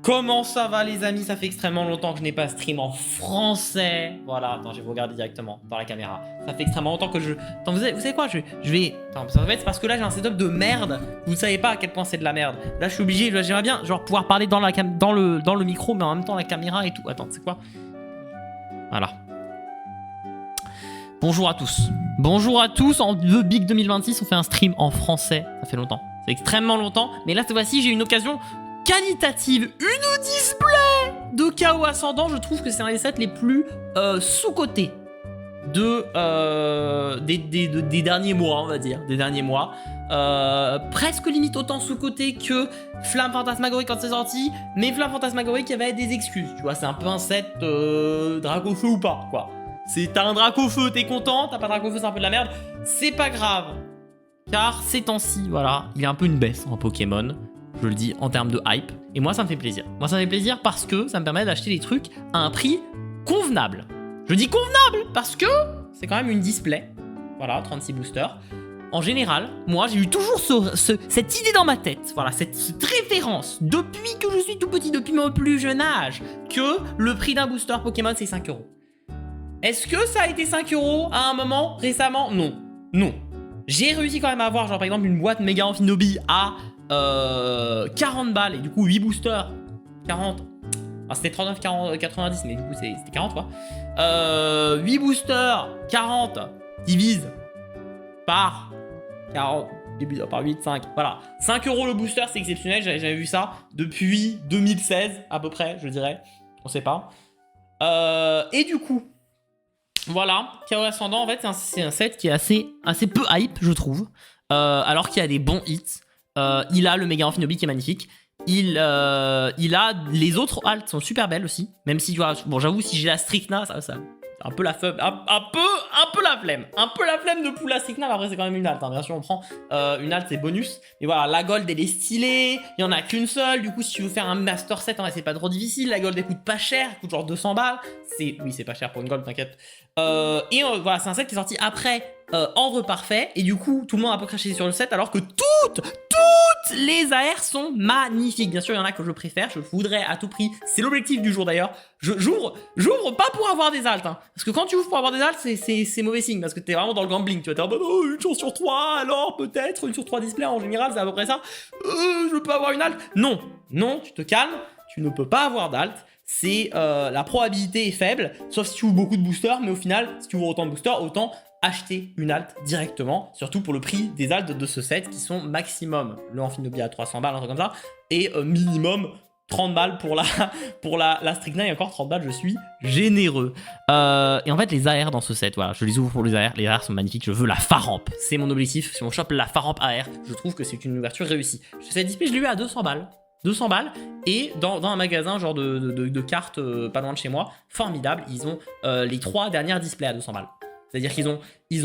Comment ça va les amis? Ça fait extrêmement longtemps que je n'ai pas stream en français. Voilà, attends, je vais vous regarder directement dans la caméra. Ça fait extrêmement longtemps que je... Attends, vous savez quoi? Je vais... Attends, ça va être parce que là j'ai un setup de merde. Vous savez pas à quel point c'est de la merde. Là je suis obligé, j'aimerais bien genre pouvoir parler dans, dans le micro, mais en même temps la caméra et tout. Attends, c'est quoi? Voilà. Bonjour à tous. Bonjour à tous, en The Big 2026, on fait un stream en français. Ça fait longtemps. C'est extrêmement longtemps. Mais là, cette fois-ci, j'ai une occasion qualitative. Une display de KO Ascendant. Je trouve que c'est un des sets les plus sous-cotés des derniers mois, on va dire. Des derniers mois. Presque limite autant sous-coté que Flamme Fantasmagorie quand c'est sorti. Mais Flamme Fantasmagorie qui avait des excuses. Tu vois, c'est un peu un set Dracofeu ou pas, quoi. T'as un Dracofeu, t'es content. T'as pas de Dracofeu, c'est un peu de la merde. C'est pas grave. Car ces temps-ci, voilà, il y a un peu une baisse en Pokémon. Je le dis en termes de hype. Et moi, ça me fait plaisir. Moi, ça me fait plaisir parce que ça me permet d'acheter des trucs à un prix convenable. Je dis convenable parce que c'est quand même une display. Voilà, 36 boosters. En général, moi, j'ai eu toujours cette idée dans ma tête. Voilà, cette référence. Depuis que je suis tout petit, depuis mon plus jeune âge, que le prix d'un booster Pokémon, c'est 5 €. Est-ce que ça a été 5 € à un moment récemment? Non. Non. J'ai réussi quand même à avoir, genre par exemple, une boîte méga Amphinobi à 40 balles et du coup 8 boosters. 40. Ah, c'était 39, 40, 90, mais du coup c'était 40 quoi. 8 boosters, 40 divise par 40, par 8, 5. Voilà. 5 € le booster, c'est exceptionnel. J'avais vu ça depuis 2016 à peu près, je dirais. On sait pas. Et du coup. Voilà, KO Ascendant, en fait, c'est un set qui est assez peu hype, je trouve. Alors qu'il y a des bons hits. Il a le Mega Amphinobi qui est magnifique. Il a les autres haltes sont super belles aussi. Même si, tu vois, bon, j'avoue, si j'ai la Stricna, ça un peu la flemme. Un peu la flemme. Un peu la flemme de pouler la Stricna, mais après, c'est quand même une halte. Hein. Bien sûr, on prend une halte, c'est bonus. Mais voilà, la Gold, elle est stylée. Il y en a qu'une seule. Du coup, si tu veux faire un Master Set, c'est pas trop difficile. La Gold, elle coûte pas cher. Elle coûte genre 200 balles. Oui, c'est pas cher pour une Gold, t'inquiète. Voilà, c'est un set qui est sorti après Ordre Parfait. Et du coup, tout le monde a un peu craché sur le set, alors que toutes les AR sont magnifiques. Bien sûr, il y en a que je préfère. Je voudrais à tout prix. C'est l'objectif du jour d'ailleurs. J'ouvre pas pour avoir des altes. Hein. Parce que quand tu ouvres pour avoir des altes, c'est mauvais signe. Parce que t'es vraiment dans le gambling. Tu vas te dire, oh, une chance sur 3, alors peut-être. Une sur 3 displays en général, c'est à peu près ça. Je peux avoir une alte. Non, tu te calmes. Tu ne peux pas avoir d'alte. C'est la probabilité est faible, sauf si tu ouvres beaucoup de boosters, mais au final, si tu ouvres autant de boosters, autant acheter une alt directement, surtout pour le prix des altes de ce set qui sont maximum le Amphinobi à 300 balles, un truc comme ça, et minimum 30 balles pour la Stricna, et encore 30 balles, je suis généreux. Et en fait, les AR dans ce set, voilà, je les ouvre pour les AR sont magnifiques, je veux la Faramp, c'est mon objectif, si on chope la Faramp AR, je trouve que c'est une ouverture réussie. Cette display, je l'ai eu à 200 balles. 200 balles et dans un magasin genre de cartes pas loin de chez moi, formidable, ils ont les 3 dernières displays à 200 balles. C'est-à-dire qu'ils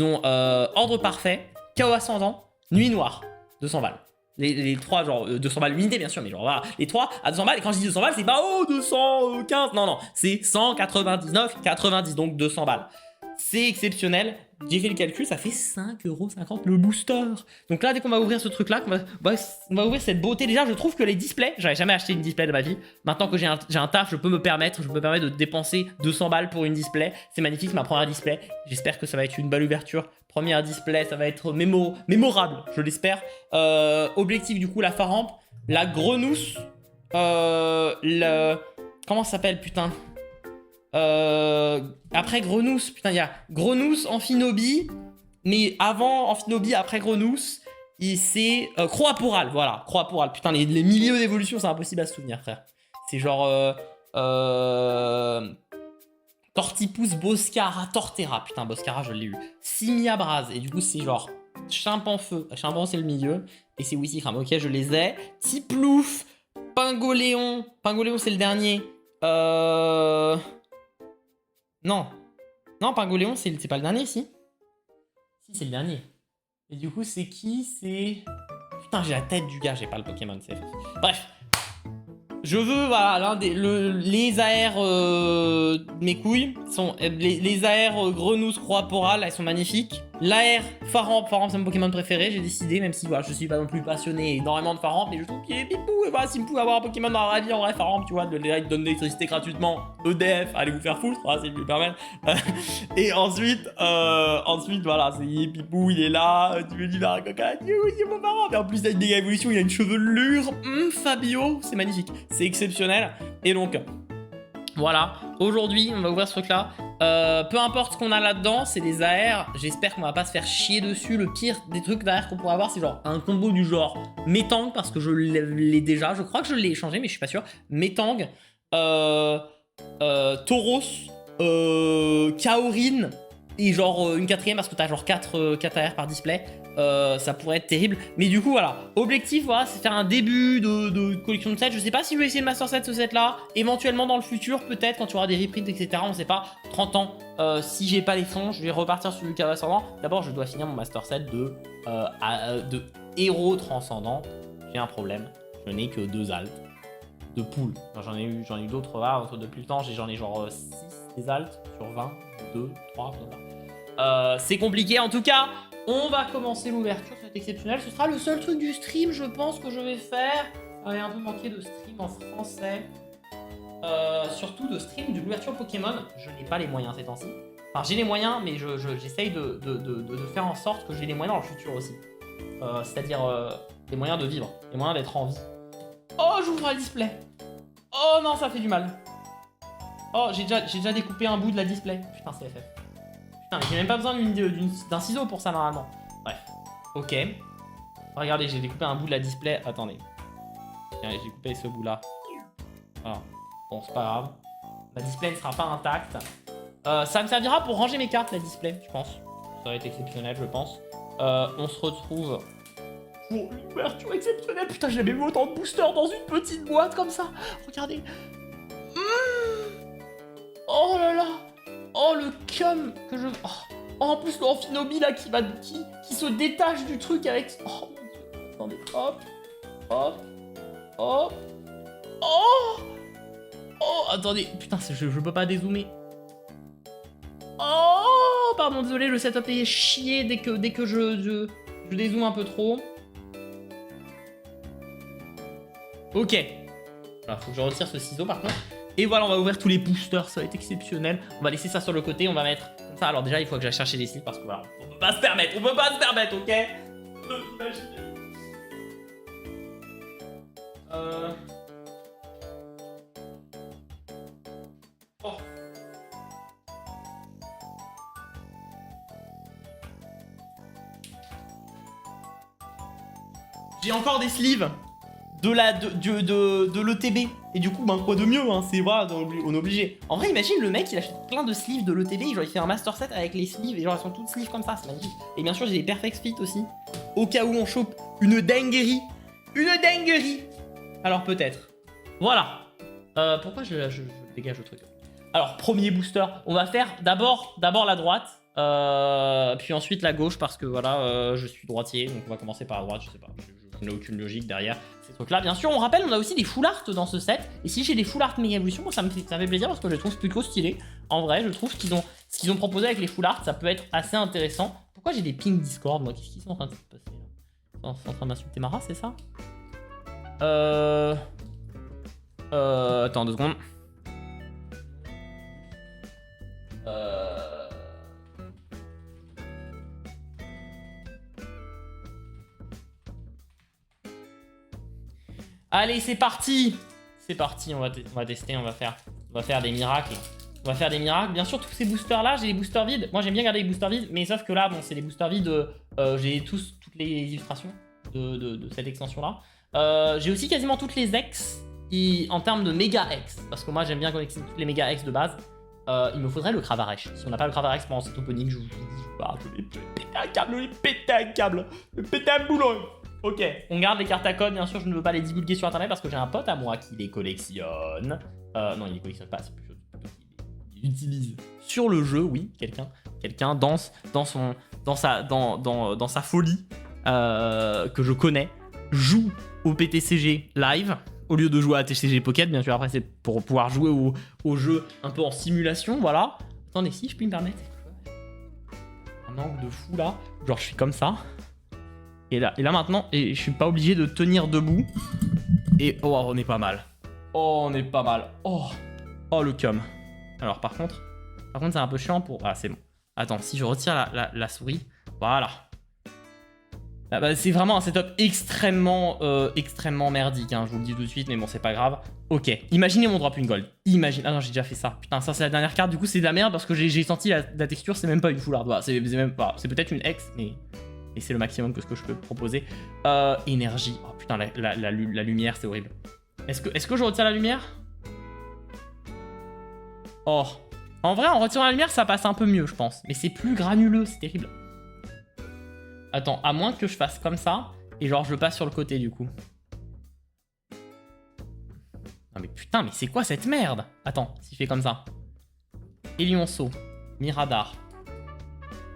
ont Ordre Parfait, KO Ascendant, Nuit Noire, 200 balles. Les 3 genre 200 balles l'unité bien sûr, mais genre voilà, les 3 à 200 balles, et quand je dis 200 balles, c'est pas 215, non, c'est 199,90, donc 200 balles. C'est exceptionnel. J'ai fait le calcul, ça fait 5,50 € le booster. Donc là, dès qu'on va ouvrir ce truc-là, on va ouvrir cette beauté. Déjà, je trouve que les displays, j'avais jamais acheté une display de ma vie. Maintenant que j'ai un taf, je peux me permettre de dépenser 200 balles pour une display. C'est magnifique, c'est ma première display. J'espère que ça va être une belle ouverture. Première display, ça va être mémorable, je l'espère. Objectif, du coup, la Faramp, la Grenousse, comment ça s'appelle, putain? Après Grenousse, putain, il y a Grenousse, Amphinobi, mais avant Amphinobi, après Grenousse, c'est Croaporal, voilà, Croaporal. Putain, les milieux d'évolution, c'est impossible à se souvenir, frère. C'est genre Tortipousse, Boscara, Torterra, putain, Boscara, je l'ai eu. Simiabras, et du coup, c'est genre Chimpanfeu, Chimpan, c'est le milieu, et c'est Wissikram, ok, je les ai. Tiplouf, Pingoléon, c'est le dernier. Non, Pingoléon, c'est pas le dernier, si? Si, c'est le dernier. Et du coup, c'est qui? C'est... Putain, j'ai la tête du gars, j'ai pas le Pokémon, c'est... Bref. Je veux, voilà, les AR... mes couilles sont... Les AR Grenousse Croaporal, elles sont magnifiques. L'AR, Faramp, c'est mon Pokémon préféré, j'ai décidé, même si voilà, je suis pas non plus passionné énormément de Faramp, mais je trouve qu'il est pipou, et voilà, s'il me pouvait avoir un Pokémon dans la vie, en vrai, Faramp, tu vois, il donne de l'électricité gratuitement, EDF, allez vous faire foutre, voilà, si je me permets. Et ensuite, voilà, il est pipou, il est là, tu me dis, bah, coca, c'est mon Faramp, et en plus, il a une méga évolution, il a une chevelure, Fabio, c'est magnifique, c'est exceptionnel, et donc... Voilà, aujourd'hui on va ouvrir ce truc là, peu importe ce qu'on a là-dedans, c'est des AR, j'espère qu'on va pas se faire chier dessus. Le pire des trucs d'AR qu'on pourrait avoir c'est genre un combo du genre Metang, parce que je l'ai déjà, je crois que je l'ai échangé mais je suis pas sûr, Metang, Tauros, Kaorin, et genre une quatrième parce que t'as genre 4 AR par display. Ça pourrait être terrible, mais du coup voilà, objectif voilà, c'est faire un début de collection de sets. Je sais pas si je vais essayer le Master Set ce set là, éventuellement dans le futur peut-être quand tu auras des reprints etc, on sait pas, 30 ans, si j'ai pas les fonds je vais repartir sur du Cave Ascendant. D'abord je dois finir mon Master Set de héros transcendant. J'ai un problème, je n'ai que 2 altes de poule, j'en ai eu d'autres là depuis le temps, j'en ai genre 6 des altes sur 20, 2, 3, c'est compliqué en tout cas. On va commencer l'ouverture, ça va être exceptionnel. Ce sera le seul truc du stream, je pense, que je vais faire. Il y a un peu manqué de stream en français. Surtout de stream de l'ouverture Pokémon. Je n'ai pas les moyens ces temps-ci. Enfin, j'ai les moyens, mais j'essaye de faire en sorte que j'ai les moyens dans le futur aussi. C'est-à-dire les moyens de vivre, les moyens d'être en vie. Oh, j'ouvre le display. Oh non, ça fait du mal. Oh, j'ai déjà découpé un bout de la display. Putain, c'est FF. Putain, j'ai même pas besoin d'un ciseau pour ça normalement. Bref, ok. Regardez, j'ai découpé un bout de la display. Attendez. J'ai coupé ce bout là. Alors, bon, c'est pas grave. La display ne sera pas intacte. Ça me servira pour ranger mes cartes, la display, je pense. Ça va être exceptionnel, je pense. On se retrouve pour une ouverture exceptionnelle. Putain, j'ai jamais vu autant de boosters dans une petite boîte comme ça. Regardez. Oh là là. Oh le cum que je... Oh, en plus l'amphinobi là qui se détache du truc avec... Oh mon dieu. Attendez, hop. Hop. Hop. Oh. Oh, attendez. Putain, je peux pas dézoomer. Oh, pardon, désolé, le setup est chier dès que je dézoome un peu trop. Ok. Alors, faut que je retire ce ciseau par contre. Et voilà, on va ouvrir tous les boosters, ça va être exceptionnel. On va laisser ça sur le côté, on va mettre comme ça. Alors déjà, il faut que j'aille chercher des sleeves parce que voilà, on peut pas se permettre, ok. Oh. J'ai encore des sleeves de l'ETB. Et du coup, ben quoi de mieux, hein, c'est voilà, on est obligé. En vrai, imagine le mec, il achète plein de sleeves de l'ETB, genre il fait un master set avec les sleeves, et genre elles sont toutes sleeves comme ça, c'est magnifique. Et bien sûr, j'ai des perfect fit aussi, au cas où on chope une dinguerie. Une dinguerie. Alors peut-être. Voilà. Pourquoi je dégage le truc? Alors, premier booster, on va faire d'abord la droite, puis ensuite la gauche, parce que voilà, je suis droitier, donc on va commencer par la droite, je sais pas, je n'ai aucune logique derrière ces trucs là. Bien sûr, on rappelle, on a aussi des full art dans ce set, et si j'ai des full art méga évolution, ça me fait plaisir parce que je les trouve plutôt stylés. En vrai, je trouve ce qu'ils ont proposé avec les full art, ça peut être assez intéressant. Pourquoi j'ai des pings Discord, moi? Qu'est-ce qu'ils sont en train de se passer là? Ils sont en train d'insulter Mara, c'est ça? Attends 2 secondes. Allez, c'est parti. C'est parti, on va tester, on va faire des miracles. On va faire des miracles. Bien sûr, tous ces boosters là, j'ai les boosters vides. Moi, j'aime bien garder les boosters vides, mais sauf que là, bon, c'est les boosters vides. J'ai toutes les illustrations de cette extension là. J'ai aussi quasiment toutes les ex en termes de méga ex, parce que moi, j'aime bien collectionner toutes les méga ex de base. Il me faudrait le Cravaresh. Si on n'a pas le Cravaresh pendant cet opening, je vous dis, je vais péter un câble, je vais péter un boulon. Ok, on garde les cartes à code, bien sûr, je ne veux pas les divulguer sur internet parce que j'ai un pote à moi qui les collectionne. Non, il les collectionne pas, c'est plutôt qu'il utilise sur le jeu, oui, quelqu'un dans sa folie, que je connais, joue au PTCG live au lieu de jouer à TCG Pocket. Bien sûr, après, c'est pour pouvoir jouer au jeu un peu en simulation, voilà. Attendez, si je puis me permettre. un angle de fou là. Genre je suis comme ça. Et là maintenant, et je suis pas obligé de tenir debout. Et oh, on est pas mal. Oh, on est pas mal. Oh, oh le cum. Alors par contre c'est un peu chiant pour... Ah, c'est bon. Attends, si je retire la souris, voilà. Ah bah, c'est vraiment un setup extrêmement merdique, hein, je vous le dis tout de suite, mais bon, c'est pas grave. Ok, imaginez mon drop une gold. Imagine... Ah non, j'ai déjà fait ça. Putain, ça c'est la dernière carte, du coup c'est de la merde parce que j'ai senti la texture, c'est même pas une full art. Voilà, c'est même pas... C'est peut-être une X, mais c'est le maximum que ce que je peux proposer. Énergie. Oh putain, la lumière, c'est horrible. Est-ce que je retire la lumière? Oh. En vrai, en retirant la lumière, ça passe un peu mieux, je pense. Mais c'est plus granuleux, c'est terrible. Attends, à moins que je fasse comme ça, et genre je le passe sur le côté, du coup. Non mais putain, mais c'est quoi cette merde? Attends, si je fais comme ça. Élionceau, Miradar,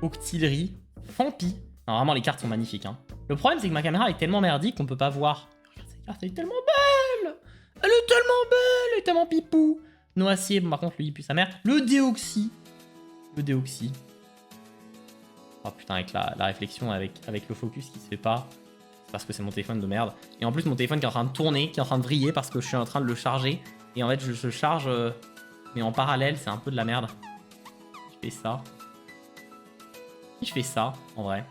Octillerie, Fampi. Non, vraiment, les cartes sont magnifiques, hein. Le problème, c'est que ma caméra est tellement merdique qu'on peut pas voir. Regarde cette carte, elle est tellement belle! Elle est tellement belle! Elle est tellement pipou! Noacier, bon, par contre, lui, il pue sa mère. Le déoxy. Le déoxy. Oh putain, avec la réflexion, avec le focus qui se fait pas. C'est parce que c'est mon téléphone de merde. Et en plus, mon téléphone qui est en train de tourner, qui est en train de vriller parce que je suis en train de le charger. Et en fait, je charge, mais en parallèle, c'est un peu de la merde. Je fais ça. Si je fais ça, en vrai,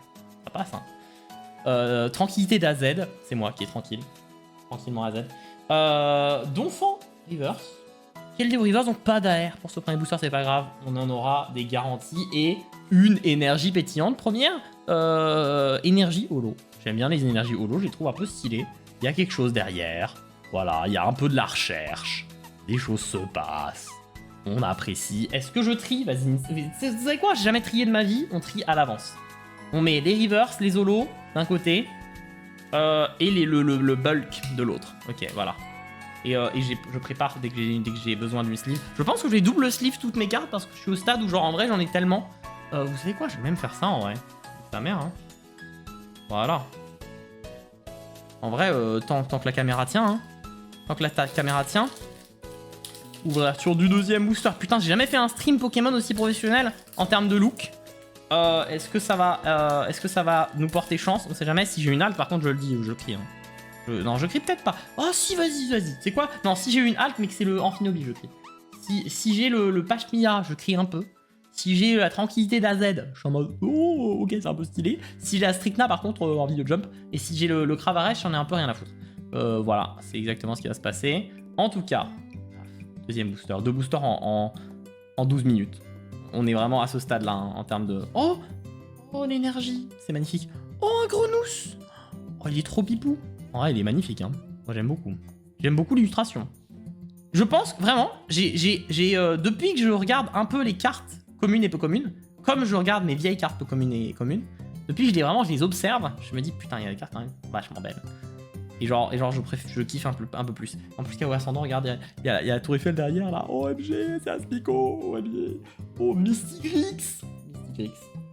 ça passe, hein. Tranquillité d'AZ, c'est moi qui est tranquille. Tranquillement AZ. Donphan, reverse. Quel des reverse, donc pas d'AR pour ce premier booster, c'est pas grave. On en aura des garanties et une énergie pétillante. Première, énergie holo. J'aime bien les énergies holo, je les trouve un peu stylées. Il y a quelque chose derrière. Voilà, il y a un peu de la recherche. Des choses se passent. On apprécie. Est-ce que je trie? Vas-y, vous savez quoi? J'ai jamais trié de ma vie, on trie à l'avance. On met les reverse, les holos d'un côté et le bulk de l'autre. Ok, voilà. Et je prépare dès que j'ai besoin d'une sleeve. Je pense que je vais double sleeve toutes mes cartes parce que je suis au stade où genre en vrai j'en ai tellement. Vous savez quoi? Je vais même faire ça en vrai. Ta mère, hein. Voilà. En vrai, tant que la caméra tient, hein. Tant que la caméra tient. Ouverture du deuxième booster. Putain, j'ai jamais fait un stream Pokémon aussi professionnel en termes de look. Est-ce que ça va nous porter chance? On sait jamais. Si j'ai une halte, par contre, je le dis, je crie. Hein. Non, je crie peut-être pas. Oh si, vas-y. C'est quoi? Non, si j'ai une halte, mais que c'est le Amphinobi, je crie. Si j'ai le Pashmia, je crie un peu. Si j'ai la tranquillité d'AZ, je suis en mode oh, ok, c'est un peu stylé. Si j'ai la Stricna, par contre, envie de jump. Et si j'ai le Cravaresh, j'en ai un peu rien à foutre. Voilà, c'est exactement ce qui va se passer. En tout cas, deuxième booster. 2 boosters en 12 minutes. On est vraiment à ce stade-là, hein, en termes de... Oh, l'énergie, c'est magnifique. Oh, un Grenousse. Oh, il est trop pipou. En vrai, il est magnifique, hein. Moi, j'aime beaucoup. J'aime beaucoup l'illustration. Je pense, vraiment, depuis que je regarde un peu les cartes communes et peu communes, comme je regarde mes vieilles cartes peu communes et communes, depuis que je les observe, je me dis, putain, il y a des cartes quand même vachement belles. Et genre je kiffe un peu plus. En plus, KO Ascendant, regarde, il y a la Tour Eiffel derrière, là. OMG, c'est Aspico, OMG. Oh, Mystigrix.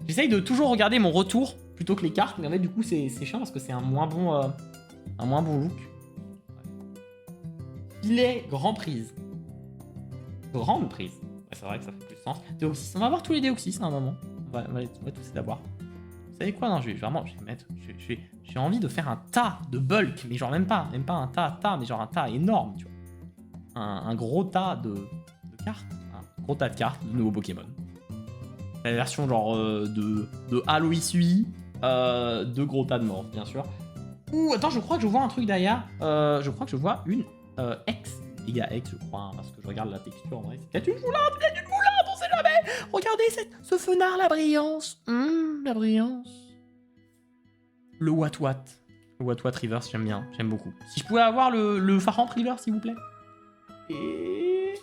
J'essaye de toujours regarder mon retour plutôt que les cartes, mais en fait, du coup, c'est chiant parce que c'est un moins bon look. Filet Grand Prise. Grande prise. Ouais, c'est vrai que ça fait plus de sens. Déoxys, on va voir tous les Déoxys à un moment. On va tous les avoir. Vous savez quoi? Non, je vais mettre. J'ai envie de faire un tas de bulk, mais genre même pas un tas, mais genre un tas énorme, tu vois. Un gros tas de cartes. Un gros tas de cartes de nouveaux Pokémon. La version genre de Alois Ui, de gros tas de morts, bien sûr. Ouh, attends, je crois que je vois un truc derrière. Je crois que je vois une X. Giga X, je crois, hein, parce que je regarde la texture en vrai. C'est peut-être une foulante, on sait jamais. Regardez ce fenard, la brillance. La brillance. Le Watwat. Le Watwat Reverse, j'aime bien, j'aime beaucoup. Si je pouvais avoir le Farrant Reverse, s'il vous plaît. Et...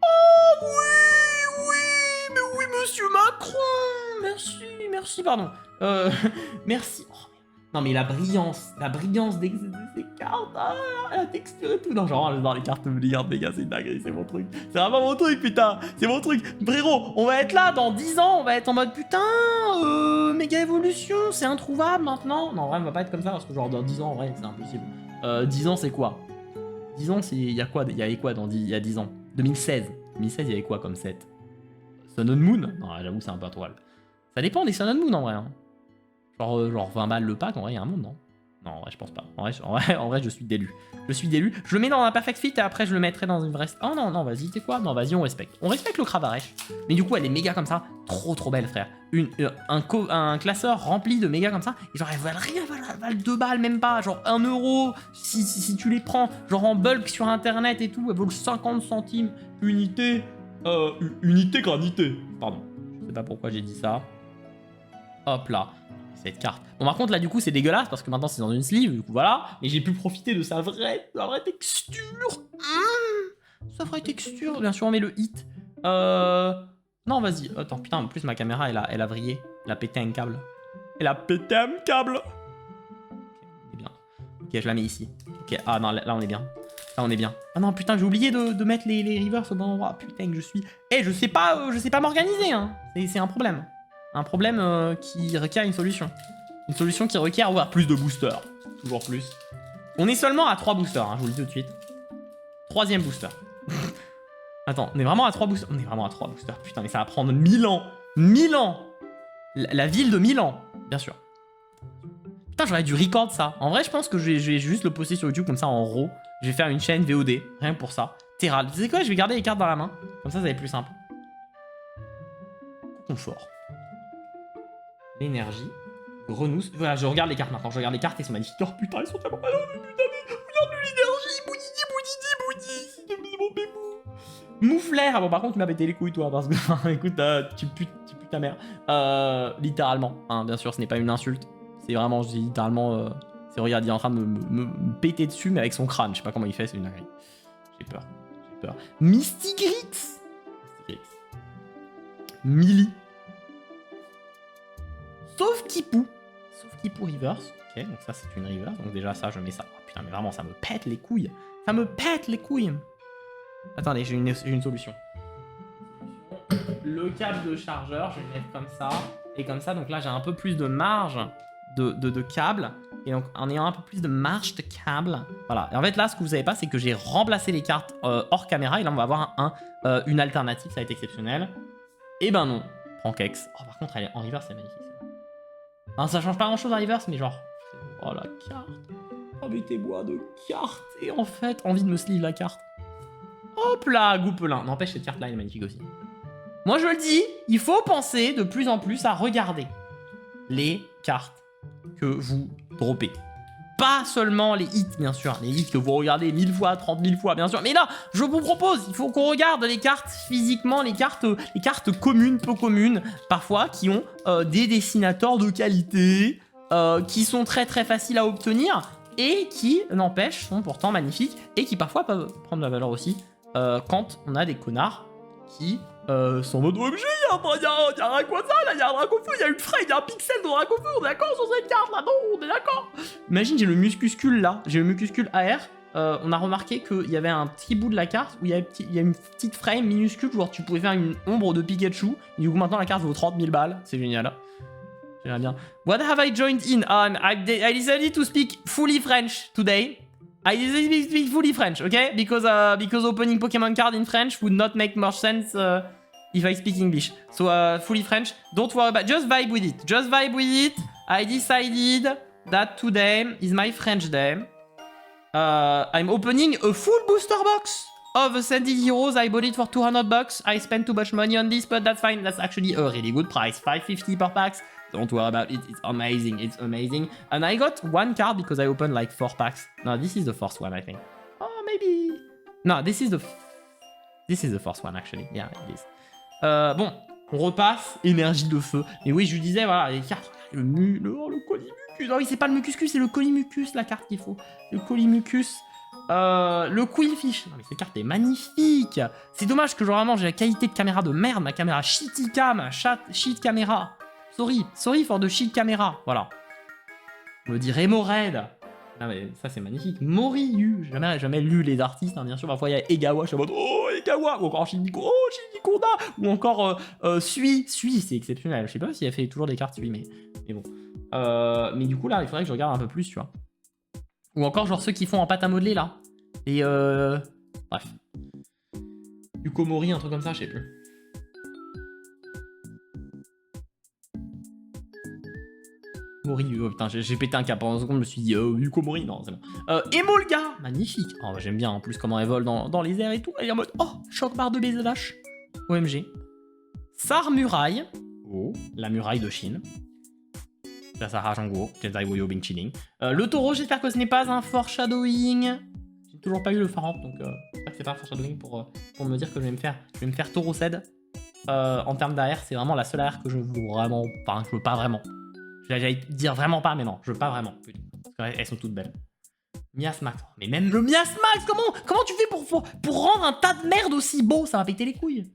Oh oui, mais oui, monsieur Macron. Merci, pardon. Merci. Oh, non mais la brillance de ces cartes, la texture et tout. Non, genre, dans les cartes Blizzard, les gars, c'est une dinguerie, c'est mon truc. C'est vraiment mon truc, putain, c'est mon truc. Frérot, on va être là dans 10 ans, on va être en mode putain, méga évolution, c'est introuvable maintenant. Non, en vrai, on va pas être comme ça parce que genre dans 10 ans, en vrai, c'est impossible. 10 ans, c'est quoi? 10 ans, il y a quoi? Il y avait quoi il y a 10 ans? 2016. 2016, il y avait quoi comme set? Sun and Moon? Non, j'avoue, c'est un peu introuvable. Ça dépend des Sun and Moon en vrai. Hein. Genre 20 balles le pack, en vrai, il y a un monde, non? Non, en vrai, je pense pas. En vrai, je suis délu. Je suis délu. Je le mets dans un perfect fit et après, je le mettrai dans une vraie... Oh non, non, vas-y, t'es quoi? Non, vas-y, on respecte. On respecte le Cravarèche. Mais du coup, elle est méga comme ça. Trop belle, frère. Un classeur rempli de méga comme ça. Et genre, elles valent rien, elles valent 2 balles, même pas. Genre 1 euro si tu les prends. Genre en bulk sur internet et tout. Elles valent 50 centimes. Unité. Unité granité. Pardon. Je sais pas pourquoi j'ai dit ça. Hop là. Cette carte. Bon, par contre, là, du coup, c'est dégueulasse parce que maintenant, c'est dans une sleeve, du coup, voilà. Mais j'ai pu profiter de sa vraie texture. Sa vraie texture. Bien sûr, on met le hit. Non, vas-y. Attends, putain, en plus, ma caméra, elle a vrillé. Elle a pété un câble. Elle a pété un câble. Ok, on est bien. Ok, je la mets ici. Ok, ah non, là, on est bien. Là, on est bien. Ah non, putain, j'ai oublié de mettre les reverse au bon endroit. Putain, que je suis... Eh, je sais pas m'organiser, hein. C'est un problème. Un problème qui requiert une solution. Une solution qui requiert avoir plus de boosters. Toujours plus. On est seulement à 3 boosters, hein, je vous le dis tout de suite. 3e booster. Attends, on est vraiment à 3 boosters. On est vraiment à 3 boosters. Putain, mais ça va prendre 1000 ans. 1000 ans. La ville de Milan, bien sûr. Putain, j'aurais dû record ça. En vrai, je pense que je vais juste le poster sur YouTube comme ça en RAW. Je vais faire une chaîne VOD, rien que pour ça. Terral. Tu sais quoi, je vais garder les cartes dans la main. Comme ça va être plus simple. Confort. L'énergie. Renousse. Voilà, je regarde les cartes maintenant. Je regarde les cartes, elles sont magnifiques. Oh putain, elles sont tellement... Ah non, mais putain, mais regarde l'énergie. Boudidi. Mouflaire. Ah bon, par contre, tu m'as pété les couilles, toi. Parce que, écoute, tu putes ta mère. Littéralement. Hein, bien sûr, ce n'est pas une insulte. C'est vraiment, je dis littéralement... c'est, regarde, il est en train de me péter dessus, mais avec son crâne. Je sais pas comment il fait, c'est une dinguerie. J'ai peur. Mystigrix. Millie. Sauf Kipou reverse. Ok, donc ça c'est une reverse. Donc déjà ça, je mets ça. Oh, putain, mais vraiment, ça me pète les couilles. Ça me pète les couilles. Attendez, j'ai une solution. Le câble de chargeur, je vais le mettre comme ça. Et comme ça, donc là, j'ai un peu plus de marge de câble. Et donc, en ayant un peu plus de marge de câble. Voilà. Et en fait, là, ce que vous savez pas, c'est que j'ai remplacé les cartes hors caméra. Et là, on va avoir une alternative. Ça va être exceptionnel. Et ben non. Prankex. Oh, par contre, elle est en reverse, c'est magnifique. Non, ça change pas grand chose en reverse, mais genre... Oh la carte. Oh mais tes bois de carte. Et en fait, envie de me sleeve la carte. Hop là, goupelin. N'empêche, cette carte là elle est magnifique aussi. Moi je le dis, il faut penser de plus en plus à regarder les cartes que vous droppez. Pas seulement les hits, bien sûr. Les hits que vous regardez 1000 fois, 30 000 fois, bien sûr. Mais là, je vous propose, il faut qu'on regarde les cartes physiquement, les cartes communes, peu communes, parfois, qui ont des dessinateurs de qualité, qui sont très faciles à obtenir, et qui, n'empêche, sont pourtant magnifiques, et qui parfois peuvent prendre de la valeur aussi, quand on a des connards qui... sont en mode OMG, il y a un Rayquaza, là, il y a un Dracofeu, il y a une Frey, il y a un pixel de Dracofeu, on est d'accord sur cette carte là, non, on est d'accord. Imagine, j'ai le Muscuscule là, j'ai le Muscuscule AR, on a remarqué qu'il y avait un petit bout de la carte où il y a une petite frame minuscule, genre tu pouvais faire une ombre de Pikachu, et du coup maintenant la carte vaut 30 000 balles, c'est génial. J'aimerais bien. What have I joined in? I decided to speak fully French today. I decided to speak fully French, okay? Because opening Pokemon card in French would not make much sense if I speak English. So fully French. Don't worry about. Just vibe with it. Just vibe with it. I decided that today is my French day. I'm opening a full booster box of Ascended Heroes. I bought it for 200 bucks. I spent too much money on this, but that's fine. That's actually a really good price. 550 per packs. Don't worry about it. It's amazing. It's amazing. And I got one card because I opened like 4 packs. No, this is the first one, I think. Oh, maybe. No, this is the first one, actually. Yeah, it is. Bon, on repasse. Énergie de feu. Et oui, je lui disais, voilà, les cartes. Le Colimucus. Non, oui, c'est pas le Mucuscus, c'est le Colimucus, la carte qu'il faut. Le Colimucus. Le Quillfish. Non, mais cette carte est magnifique. C'est dommage que, genre, vraiment, j'ai la qualité de caméra de merde. Ma caméra shitty-cam. Shit caméra. Sorry for the shit caméra. Voilà. On me dit Remoraid. Ah mais ça c'est magnifique. Moriyu. J'ai jamais lu les artistes, hein, bien sûr. Parfois il y a Egawa, je suis en mode oh Egawa. Ou encore Shiniko, oh Shinnikonda. Ou encore Sui, c'est exceptionnel. Je sais pas si elle fait toujours des cartes Sui, mais bon. Mais du coup là, il faudrait que je regarde un peu plus, tu vois. Ou encore genre ceux qui font en pâte à modeler là. Et bref. Du Komori, un truc comme ça, je sais plus. Yukomori, oh putain, j'ai pété un cap pendant une seconde, je me suis dit, Yukomori, non, c'est bon. Emolga, magnifique. Oh, j'aime bien en plus comment elle vole dans les airs et tout. Elle est en mode, oh, choc barre de BZH. OMG. Sarmuraille. Oh, la muraille de Chine. Sasara Jango, Jedi Woyo Bing Chilling. Le taureau, j'espère que ce n'est pas un foreshadowing. J'ai toujours pas eu le phare, donc j'espère que c'est pas un foreshadowing pour me dire que je vais me faire taureau cède. En termes d'AR, c'est vraiment la seule AR que je veux vraiment. Enfin, je veux pas vraiment. J'allais dire vraiment pas, mais non, je veux pas vraiment. Parce qu'elles sont toutes belles. Miasmax. Mais même le Miasmax, comment tu fais pour rendre un tas de merde aussi beau? Ça va péter les couilles.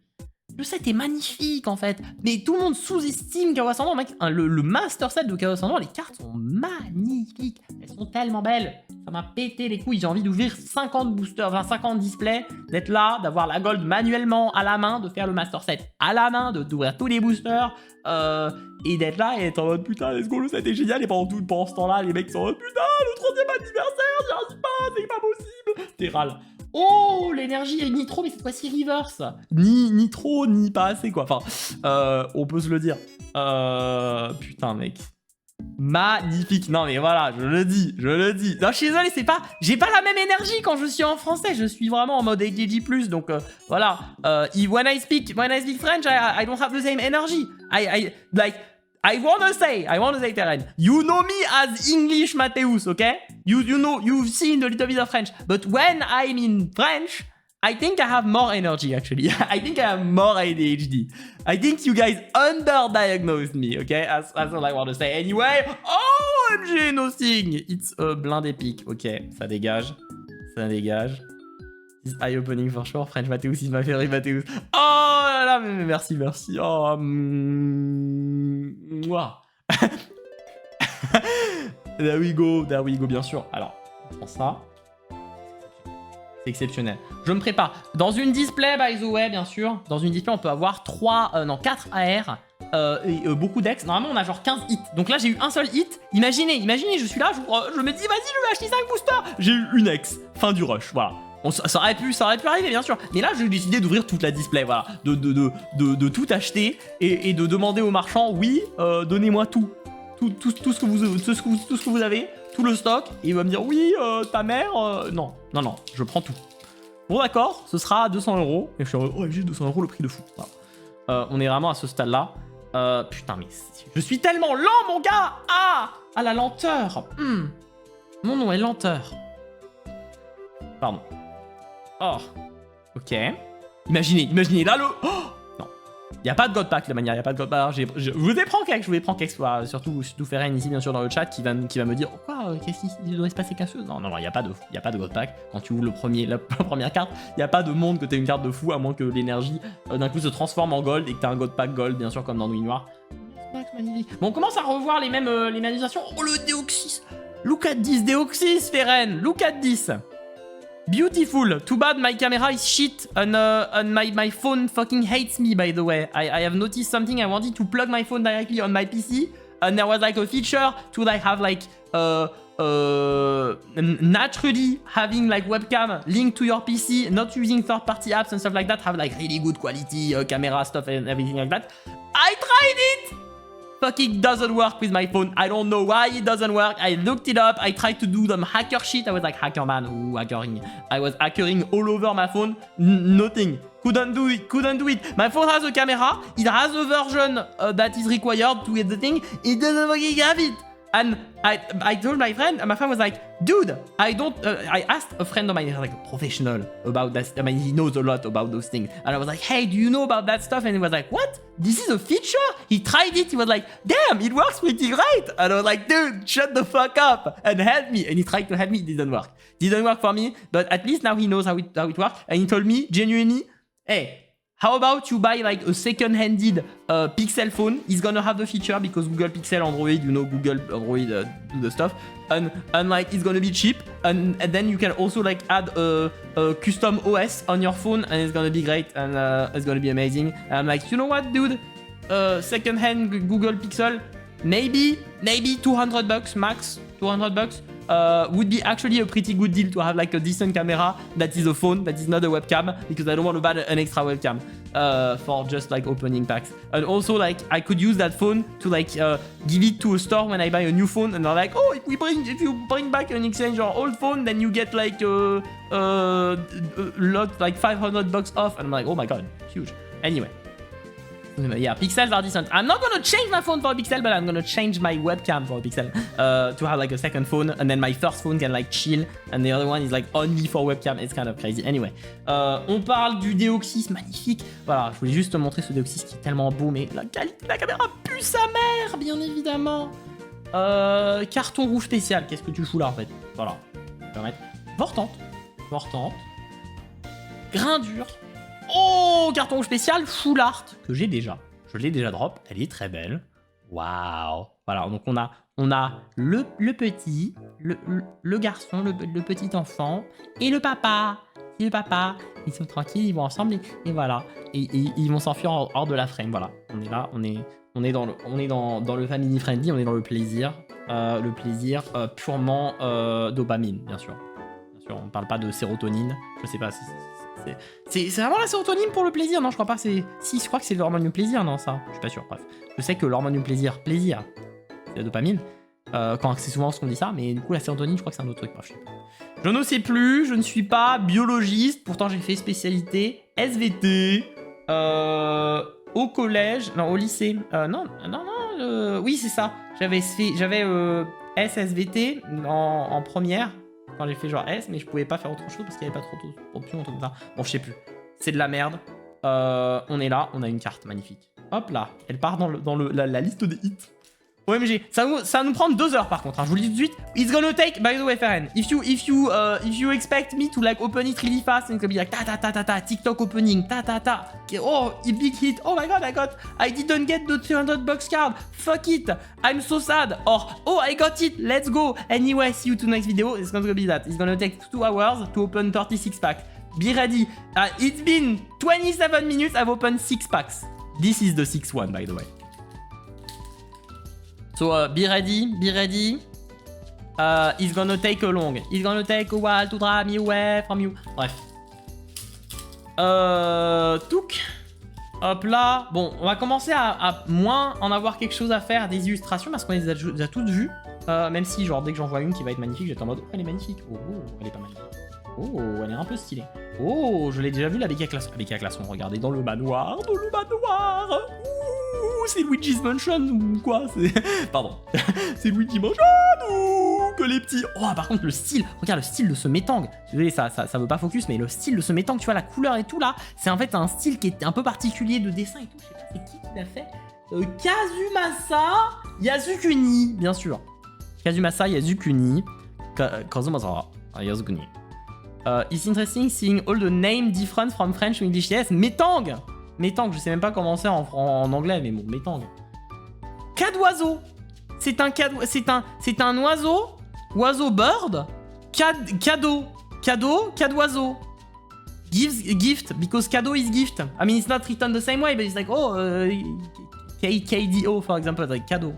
Le set est magnifique en fait, mais tout le monde sous-estime Chaos Ascendant, mec. Le master set de Chaos Ascendant, les cartes sont magnifiques, elles sont tellement belles, ça m'a pété les couilles. J'ai envie d'ouvrir 50 boosters, enfin 50 displays, d'être là, d'avoir la gold manuellement à la main, de faire le master set à la main, d'ouvrir tous les boosters, et d'être là et être en mode putain, let's go, le set est génial. Et pendant ce temps-là, les mecs sont en mode putain, le 3e anniversaire, j'y arrive pas, c'est pas possible. T'es râle. Oh, l'énergie est Nitro, mais cette fois-ci reverse. Ni trop, ni pas assez, quoi. Enfin, on peut se le dire. Putain, mec. Magnifique. Non, mais voilà, je le dis. Non, je suis désolé, c'est pas... J'ai pas la même énergie quand je suis en français. Je suis vraiment en mode ADG+, donc voilà. When I speak French, I don't have the same energy. I wanna say, Terren, you know me as English Mateus, okay? You know, you've seen a little bit of French, but when I'm in French, I think I have more energy, actually. I think I have more ADHD. I think you guys underdiagnosed me, okay? That's all I want to say. Anyway, OMG, nothing. It's a blind epic. Ok, ça dégage. Is eye opening for sure. French Mateus is my favorite Mateus. Oh là là, mais merci. Oh, mouah. There we go, bien sûr. Alors, on prend ça. C'est exceptionnel. Je me prépare. Dans une display, by the way, bien sûr. Dans une display, on peut avoir 4 AR et beaucoup d'ex. Normalement, on a genre 15 hits. Donc là, j'ai eu un seul hit. Imaginez, je suis là, je me dis, vas-y, je vais acheter 5 boosters. J'ai eu une ex. Fin du rush, voilà. Ça aurait pu arriver, bien sûr. Mais là, j'ai décidé d'ouvrir toute la display, voilà. De tout acheter et de demander au marchand, oui, donnez-moi tout. Tout ce que vous avez, tout le stock. Et il va me dire, oui, ta mère, non, je prends tout. Bon, d'accord, ce sera 200 €. Et je suis en mode, oh, j'ai 200 € le prix de fou. Voilà. On est vraiment à ce stade-là. Putain, mais je suis tellement lent, mon gars. Ah, la lenteur. Mon nom est lenteur. Pardon. Oh, ok. Imaginez, là, le... Oh non, il n'y a pas de God Pack, la manière, il n'y a pas de God Pack. Je vous ai prends quelque soit, surtout Feren ici, bien sûr, dans le chat, qui va me dire, oh, quoi, qu'est-ce qu'il devrait se passer, casseuse? Non, il n'y a pas de God Pack. Quand tu ouvres la première carte, il n'y a pas de monde que tu aies une carte de fou, à moins que l'énergie, d'un coup, se transforme en gold, et que tu as un God Pack gold, bien sûr, comme dans Nuit Noire. Bon, on commence à revoir les mêmes animations. Oh, le Deoxys. Look at this, Deoxys, Feren. Look at this. Beautiful. Too bad my camera is shit and my phone fucking hates me, by the way. I have noticed something. I wanted to plug my phone directly on my PC and there was like a feature to like have like naturally having like webcam linked to your PC, not using third-party apps and stuff like that, have like really good quality camera stuff and everything like that. I tried it! Fucking doesn't work with my phone. I don't know why it doesn't work. I looked it up. I tried to do some hacker shit. I was like, hacker man, ooh, hackering. I was hackering all over my phone. Nothing. Couldn't do it. My phone has a camera. It has a version that is required to get the thing. It doesn't fucking have it. And I told my friend, and my friend was like, dude, I asked a friend of mine, like a professional, about that. I mean, he knows a lot about those things. And I was like, hey, do you know about that stuff? And he was like, what? This is a feature? He tried it. He was like, damn, it works pretty great. And I was like, dude, shut the fuck up and help me. And he tried to help me. It didn't work. Didn't work for me. But at least now he knows how it works. And he told me, genuinely, hey, how about you buy like a second-handed Pixel phone? It's gonna have the feature because Google Pixel, Android, you know, Google Android do the stuff, and like it's gonna be cheap, and then you can also like add a custom OS on your phone, and it's gonna be great, and it's gonna be amazing. And I'm like, you know what, dude? Second-hand Google Pixel, maybe $200 max, $200. would be actually a pretty good deal to have like a decent camera that is a phone, that is not a webcam, because I don't want to buy an extra webcam for just like opening packs. And also like I could use that phone to like give it to a store when I buy a new phone, and they're like, oh, if you bring back an exchange your old phone, then you get like a lot, like $500 off. And I'm like, oh my god, huge. Anyway. Yeah, pixels are decent. I'm not gonna change my phone for a pixel, but I'm gonna change my webcam for a pixel to have like a second phone, and then my first phone can like chill, and the other one is like only for webcam. It's kind of crazy. Anyway, on parle du Deoxys, magnifique. Voilà, je voulais juste te montrer ce Deoxys qui est tellement beau, mais la qualité de la caméra pue sa mère, bien évidemment. Carton rouge spécial, qu'est-ce que tu fous là en fait? Voilà, je vais permettre. Vortante. Grain dur. Oh, carton spécial full art que j'ai déjà. Je l'ai déjà drop. Elle est très belle. Waouh. Voilà, donc on a le petit, le garçon, le petit enfant et le papa. Et le papa, ils sont tranquilles, ils vont ensemble et voilà. Et ils vont s'enfuir hors de la frame. Voilà, on est là, on est dans le family friendly, on est dans le plaisir purement dopamine, bien sûr. On parle pas de sérotonine. Je sais pas si c'est vraiment la sérotonine pour le plaisir. Non, je crois pas. Si, je crois que c'est l'hormone du plaisir. Non, ça, je suis pas sûr. Bref, je sais que l'hormone du plaisir, c'est la dopamine. Quand c'est souvent ce qu'on dit ça, mais du coup la sérotonine, je crois que c'est un autre truc. Bref, je ne sais plus. Je ne suis pas biologiste. Pourtant, j'ai fait spécialité SVT au collège, non, au lycée. Oui, c'est ça. J'avais SSVT en première. Quand j'ai fait genre S, mais je pouvais pas faire autre chose parce qu'il y avait pas trop d'options, un truc comme ça. Bon, je sais plus. C'est de la merde. On est là, on a une carte magnifique. Hop là, elle part dans la liste des hits. OMG, ça va nous prendre 2 heures par contre. Hein. Je vous le dis tout de suite. It's gonna take, by the way, FRN. If you expect me to like open it really fast and it's gonna be like ta TikTok opening ta. Oh, a big hit. Oh my god, I didn't get the $300 card. Fuck it. I'm so sad. Or oh, I got it. Let's go. Anyway, see you to next video. It's gonna be that. It's gonna take 2 hours to open 36 packs. Be ready. It's been 27 minutes. I've opened 6 packs. This is the 6th one, by the way. So be ready. It's gonna take a long. It's gonna take a while to drive me away from you. Bref. Touk. Hop là. Bon, on va commencer à moins en avoir quelque chose à faire des illustrations parce qu'on les a déjà toutes vues. Même si, genre, dès que j'en vois une qui va être magnifique, j'étais en mode, oh, elle est magnifique. Oh, elle est pas magnifique. Oh, elle est un peu stylée. Oh, je l'ai déjà vu la Becca Classon. Regardez, dans le manoir. Ouh, c'est Luigi's Mansion ou quoi? Pardon. C'est Luigi's Mansion ou que les petits... Oh, par contre, le style. Regarde le style de ce métang. Désolé, ça veut pas focus, mais le style de ce métang, tu vois, la couleur et tout là, c'est en fait un style qui est un peu particulier de dessin et tout. Je sais pas, c'est qui l'a fait? Kazumasa Yasukuni, bien sûr. Kazumasa Yasukuni. Kazumasa Yasukuni. It's interesting seeing all the name different from French to English. Yes, métang, je sais même pas comment c'est en anglais, mais bon, métang. Cadoiseau. C'est un oiseau bird. Cadoiseau. Gift, because cadeau is gift. I mean, it's not written the same way, but it's like, KDO, for example, like cadeau.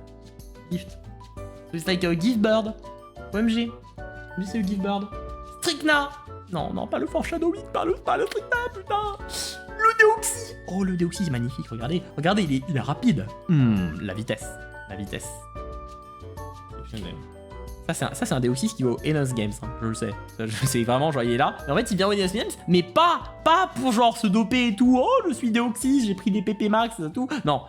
Gift. So it's like a gift bird. OMG. Lui, c'est le gift bird. Stricna. Non, pas le foreshadowing, pas le Stricna, putain. Le Deoxys. Oh, le Deoxys, c'est magnifique, regardez, il est rapide. La vitesse. Ça, c'est un Deoxys qui va au Enos Games, hein, je le sais. Je sais vraiment, genre, il est là. Mais en fait, il vient au Enos Games, mais pas pour genre se doper et tout. Oh, je suis Deoxys, j'ai pris des PP max et tout. Non.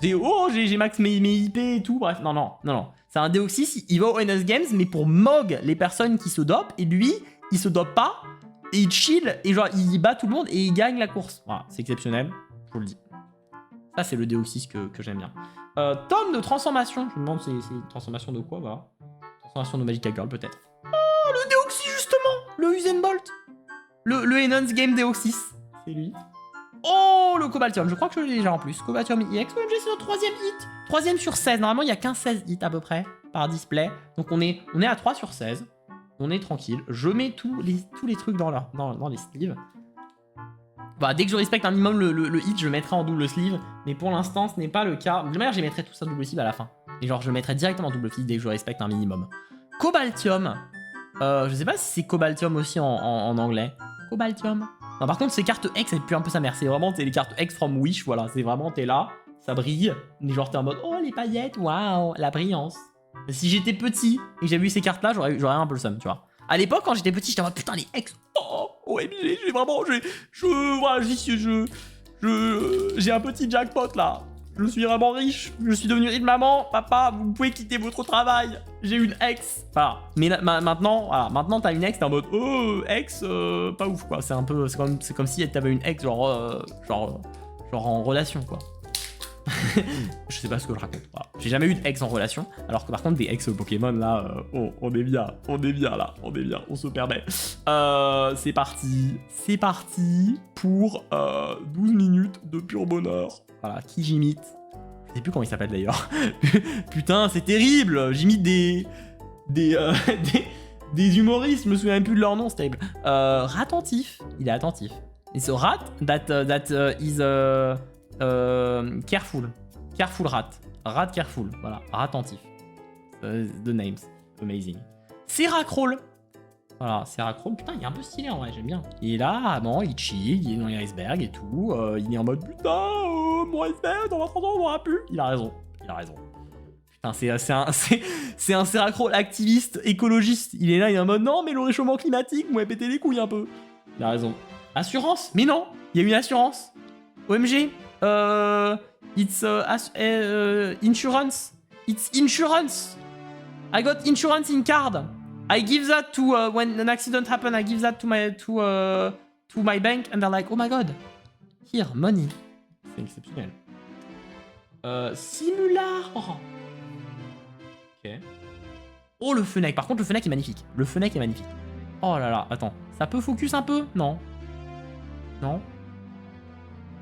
J'ai max mes IP et tout. Bref, non. C'est un Deoxys, il va au Enos Games, mais pour mog les personnes qui se dopent, et lui, il se dope pas, et il chill, et genre, il bat tout le monde, et il gagne la course. Voilà, c'est exceptionnel, je vous le dis. Ça, c'est le Deoxys que j'aime bien. Tome de transformation. Je me demande c'est une transformation de quoi, voilà. Transformation de Magica Girl, peut-être. Oh, le Deoxys, justement. Le Usain Bolt. Le Enos Game Deoxys. C'est lui. Oh, le Cobaltium. Je crois que je l'ai déjà en plus. Cobaltium EX. OMG, c'est notre 3e hit. 3e sur 16. Normalement, il n'y a qu'un 16 hits à peu près par display. Donc, on est à 3 sur 16. On est tranquille. Je mets tous les trucs dans les sleeves. Bah, dès que je respecte un minimum le hit, je mettrai en double sleeve. Mais pour l'instant, ce n'est pas le cas. De manière, je mettrai tout ça double sleeve à la fin. Et genre, je mettrai directement en double sleeve dès que je respecte un minimum. Cobaltium. Je sais pas si c'est Cobaltium aussi en anglais. Cobaltium. Non, par contre, ces cartes X, elles puent un peu sa mère. C'est vraiment les cartes X from Wish, voilà. C'est vraiment, t'es là, ça brille. Mais genre, t'es en mode, oh, les paillettes, waouh, la brillance. Si j'étais petit et que j'avais eu ces cartes-là, j'aurais un peu le seum, tu vois. À l'époque, quand j'étais petit, j'étais en mode, putain, les X. Oh, OMG, j'ai vraiment, voilà, j'ai un petit jackpot, là. Je suis vraiment riche, je suis devenu riche. Maman, papa, vous pouvez quitter votre travail. J'ai une ex. Voilà. Mais maintenant, voilà, maintenant t'as une ex, t'es en mode oh ex, pas ouf quoi. C'est un peu, c'est comme si t'avais une ex genre en relation quoi. Je sais pas ce que je raconte. Voilà. J'ai jamais eu d'ex en relation, alors que par contre des ex Pokémon là, on est bien là, on est bien, on se permet. C'est parti pour 12 minutes de pur bonheur. Voilà, qui j'imite? Je sais plus comment il s'appelle d'ailleurs. Putain, c'est terrible. J'imite des humoristes, je me souviens même plus de leur nom, c'est terrible. Ratentif, il est attentif. It's a rat that is careful. Careful rat. Rat careful, voilà, ratentif. The names, amazing. Seracrawl. Voilà, Seracrawl, putain, il est un peu stylé en vrai, j'aime bien. Il est là, non, il chill, il est dans les icebergs et tout. Il est en mode putain, mon iceberg, dans 20 ans, on n'aura plus. Il a raison. Putain, c'est un Seracrawl activiste, écologiste. Il est là, il est en mode non, mais le réchauffement climatique, moi, péter les couilles un peu. Il a raison. Assurance? Mais non, il y a une assurance. OMG, it's insurance. It's insurance. I got insurance in card. I give that to when an accident happen. I give that to my bank, and they're like, oh my god, here, money. C'est exceptionnel. Simular. Ok. Oh le Fennec. Par contre le Fennec est magnifique. Le Fennec est magnifique. Oh là là. Attends. Ça peut focus un peu? Non. Non.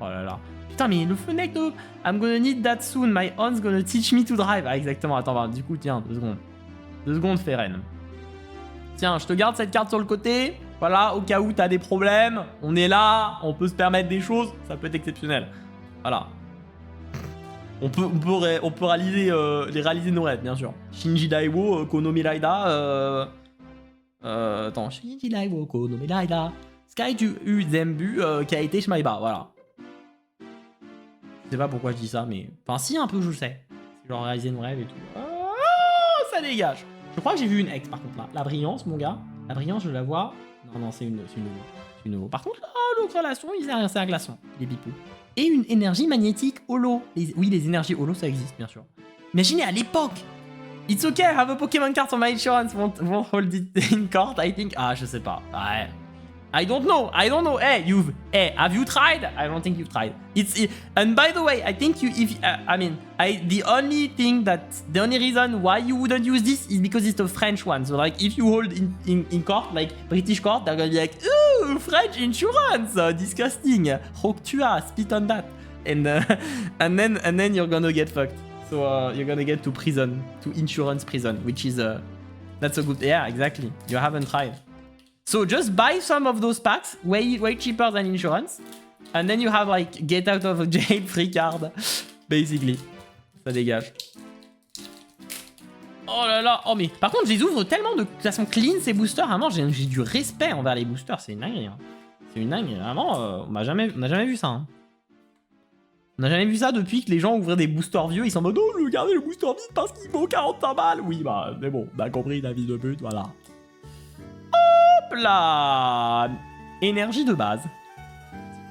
Oh là là. Putain mais le Fennec de. I'm gonna need that soon. My aunt's gonna teach me to drive. Ah exactement. Attends. Bah, du coup tiens 2 secondes. 2 secondes Feren. Tiens, je te garde cette carte sur le côté. Voilà, au cas où t'as des problèmes. On est là, on peut se permettre des choses. Ça peut être exceptionnel. Voilà. On peut réaliser nos rêves, bien sûr. Shinji Daiwo, Konomi Raida. Attends, Shinji Daiwo, Konomi Raida. Sky U Zembu, Kaite Shmaiba, voilà. Je sais pas pourquoi je dis ça, mais. Enfin, si, un peu, je le sais. C'est genre réaliser nos rêves et tout. Oh, ça dégage. Je crois que j'ai vu une ex par contre là. La brillance, mon gars. La brillance, je la vois. Non, c'est une. Par contre, l'autre relation, c'est un glaçon. Les bipous. Et une énergie magnétique holo. Oui, les énergies holo, ça existe, bien sûr. Imaginez à l'époque. It's okay, I have a Pokémon card on my insurance. Won't hold it in court, I think. Ah, je sais pas. Ouais. I don't know. Hey, have you tried? I don't think you've tried. And by the way, I think the only reason why you wouldn't use this is because it's a French one. So like, if you hold in court, like British court, they're gonna be like, ooh, French insurance, disgusting. How tu as spit on that, and then you're gonna get fucked. So you're gonna get to prison, to insurance prison, which is that's a good. Yeah, exactly. You haven't tried. So just buy some of those packs, way cheaper than insurance, and then you have like get out of jail free card, basically. Ça dégage. Oh là là, oh mais par contre, je les ouvre tellement de façon clean ces boosters. Vraiment, j'ai du respect envers les boosters. C'est une dinguerie. Hein. C'est une dinguerie. Vraiment, on n'a jamais vu ça. Hein. On n'a jamais vu ça depuis que les gens ouvraient des boosters vieux. Ils sont en mode oh, regardez le booster vide parce qu'il vaut 45 balles. Oui, bah, mais bon, on a compris la vie de pute, voilà. La énergie de base.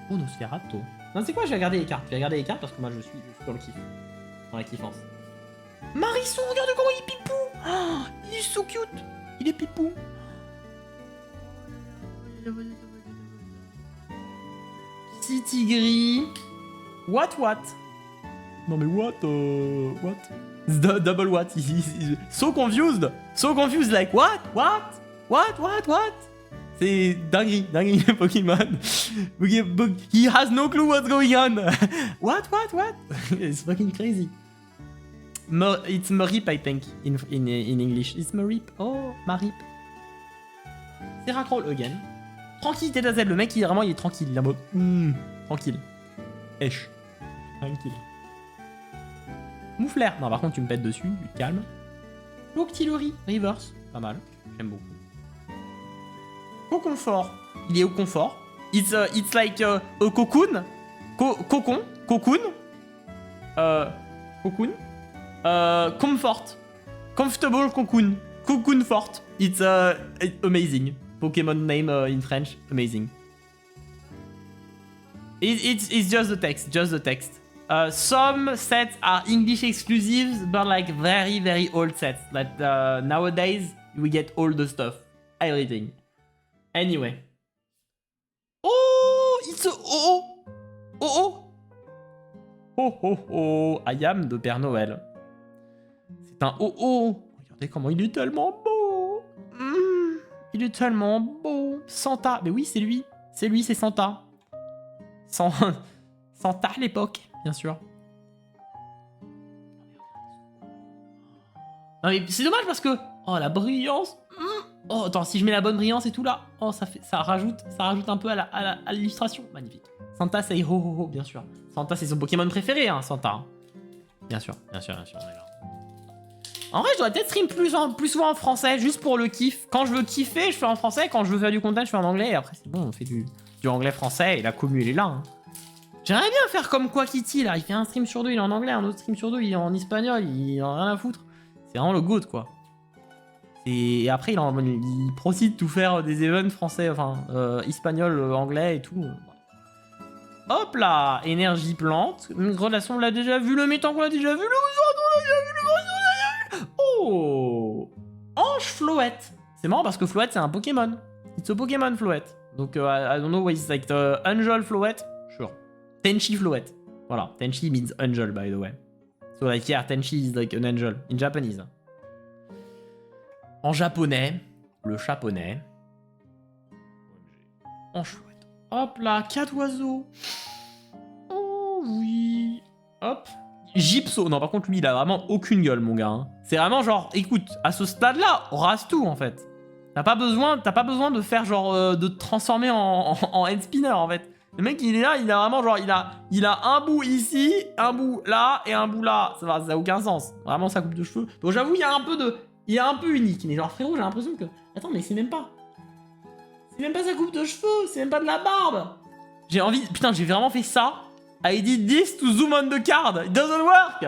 Oh, Nosferatu. Non, c'est quoi? Je vais regarder les cartes. Parce que moi, je suis dans le kiff. Dans la kiffance. Marisson, regarde comment il est pipou. Oh, il est so cute. Il est pipou. City gris. What? Non mais what? Double what? So confused. Like what? C'est dinguerie le Pokémon. He has no clue what's going on. What? It's fucking crazy. It's Marip, I think, in English. It's Marip. Oh, Marip. Seracrawl again. Tranquillité d'Azel. Le mec, il est tranquille. Il est en mode. Tranquille. Esh. Tranquille. Mouflair. Non, par contre, tu me pètes dessus. Tu te calmes. Octillery. Reverse. Pas mal. J'aime beaucoup. Au confort. Il est au confort. It's like a cocoon. Cocoon. Cocoon. Comfort. Comfortable cocoon. Cocoon fort. It's amazing. Pokémon name in French. Amazing. It's just the text. Just the text. Some sets are English exclusives, but like very, very old sets. Like nowadays, we get all the stuff. Everything. Anyway. Oh, it's a oh. Oh. Oh. I am de Père Noël. C'est un oh. Regardez comment il est tellement beau. Il est tellement beau. Santa. Mais oui, c'est lui. C'est lui, c'est Santa. Santa à l'époque, bien sûr. Non mais c'est dommage parce que... Oh, la brillance. Oh, attends, si je mets la bonne brillance et tout là... Oh, ça rajoute un peu à l'illustration. Magnifique. Santa, c'est ho, bien sûr. Santa, c'est son Pokémon préféré, hein, Santa. Bien sûr, on est là. En vrai, je devrais peut-être stream plus souvent en français, juste pour le kiff. Quand je veux kiffer, je fais en français. Quand je veux faire du content, je fais en anglais. Et après, c'est bon, on fait du anglais-français et la commu, elle est là. Hein. J'aimerais bien faire comme Quackity, là. Il fait un stream sur deux, il est en anglais. Un autre stream sur deux, il est en espagnol. Il en a rien à foutre. C'est vraiment le goat, quoi. Et après, il procède de tout faire des events français, enfin, espagnol, anglais et tout. Hop là, énergie plante. Relation, on l'a déjà vu. Le métal, on l'a déjà vu. Le on l'a déjà vu. Oh, Ange Floette. C'est marrant parce que Floette, c'est un Pokémon. It's a Pokémon Floette. Donc, I don't know why it's like the Angel Floette. Sure. Tenchi Floette. Voilà. Tenchi means angel, by the way. So, like, yeah, Tenchi is like an angel in Japanese. En japonais, le japonais. Ange Floette. Hop là, 4 oiseaux. Oh oui. Hop. Gypso. Non, par contre, lui, il a vraiment aucune gueule, mon gars. Hein. C'est vraiment genre, écoute, à ce stade-là, on rase tout, en fait. T'as pas besoin de faire genre, de te transformer en head spinner, en fait. Le mec, il est là, il a vraiment genre, il a un bout ici, un bout là et un bout là. Ça a aucun sens. Vraiment, sa coupe de cheveux. Donc, j'avoue, il est un peu unique. Mais genre, frérot, j'ai l'impression que... Attends, mais c'est même pas sa coupe de cheveux. C'est même pas de la barbe. J'ai envie... Putain, j'ai vraiment fait ça. I did this to zoom on the card. It doesn't work.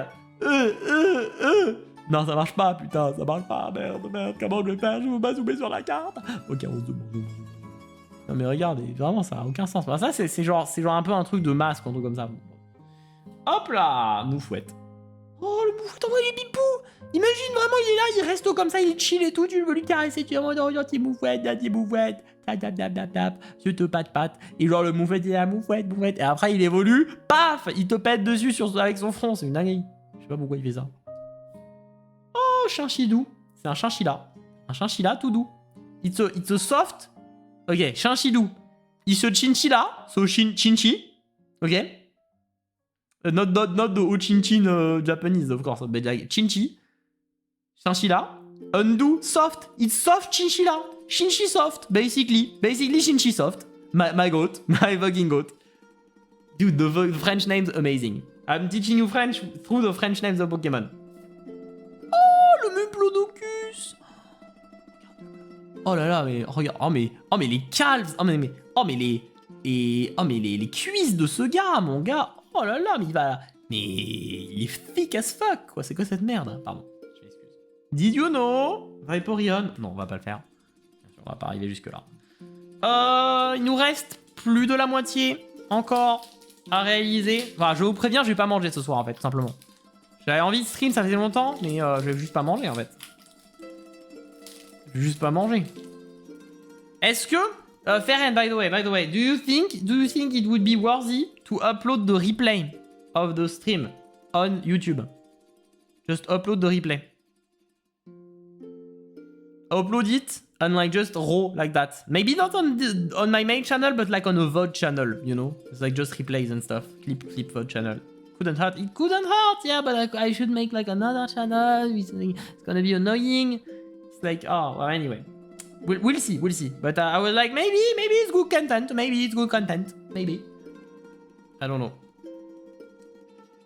Non, ça marche pas, putain. Ça marche pas. Merde. Comment je vais faire? Je veux pas zoomer sur la carte. Ok, on zoom. Non, mais regardez. Vraiment, ça a aucun sens. Enfin, ça, c'est genre un peu un truc de masque, un truc comme ça. Hop là. Moufouette. Oh, le moufouette, envoie les bipous. Imagine vraiment, il est là, il reste comme ça, il chill et tout. Tu veux lui caresser, tu es en mode, oh, gentil moufouette, tap, je te patte. Et genre, le moufouette, il est là, moufouette. Et après, il évolue, paf, il te pète dessus avec son front. C'est une dinguerie. Je sais pas pourquoi il fait ça. Oh, chinchidou. C'est un chinchilla. Un chinchilla tout doux. It's a soft. Ok, chinchidou. It's a chinchilla. So chinchi. Ok. Not the Ochinchin Japanese, of course. But like, chinchi. Chinchilla. Undo. Soft. It's soft chinchilla. Shinchi soft, basically. Basically, Shinchi soft. My goat. My fucking goat. Dude, the French name's amazing. I'm teaching you French through the French names of Pokémon. Oh, le Muplodocus. Oh là là, mais regarde. Oh mais les calves. Oh mais les cuisses de ce gars, mon gars. Oh là là, mais il va... Mais il est thick as fuck, quoi. C'est quoi cette merde? Pardon, je m'excuse. Did you know? Vaporeon. Non, on va pas le faire. On va pas arriver jusque là. Il nous reste plus de la moitié encore à réaliser. Enfin, je vous préviens, je vais pas manger ce soir en fait, tout simplement. J'avais envie de stream, ça faisait longtemps, mais je vais juste pas manger en fait. Je vais juste pas manger. Est-ce que Feren, by the way, do you think it would be worthy to upload the replay of the stream on YouTube? Just upload the replay. Upload it and like just raw like that. Maybe not on my main channel, but like on a VOD channel, you know? It's like just replays and stuff. Clip VOD channel. Couldn't hurt. It couldn't hurt, yeah, but like, I should make like another channel. It's gonna be annoying. It's like, oh, well, anyway. We'll see. But I was like, maybe it's good content. Maybe. I don't know.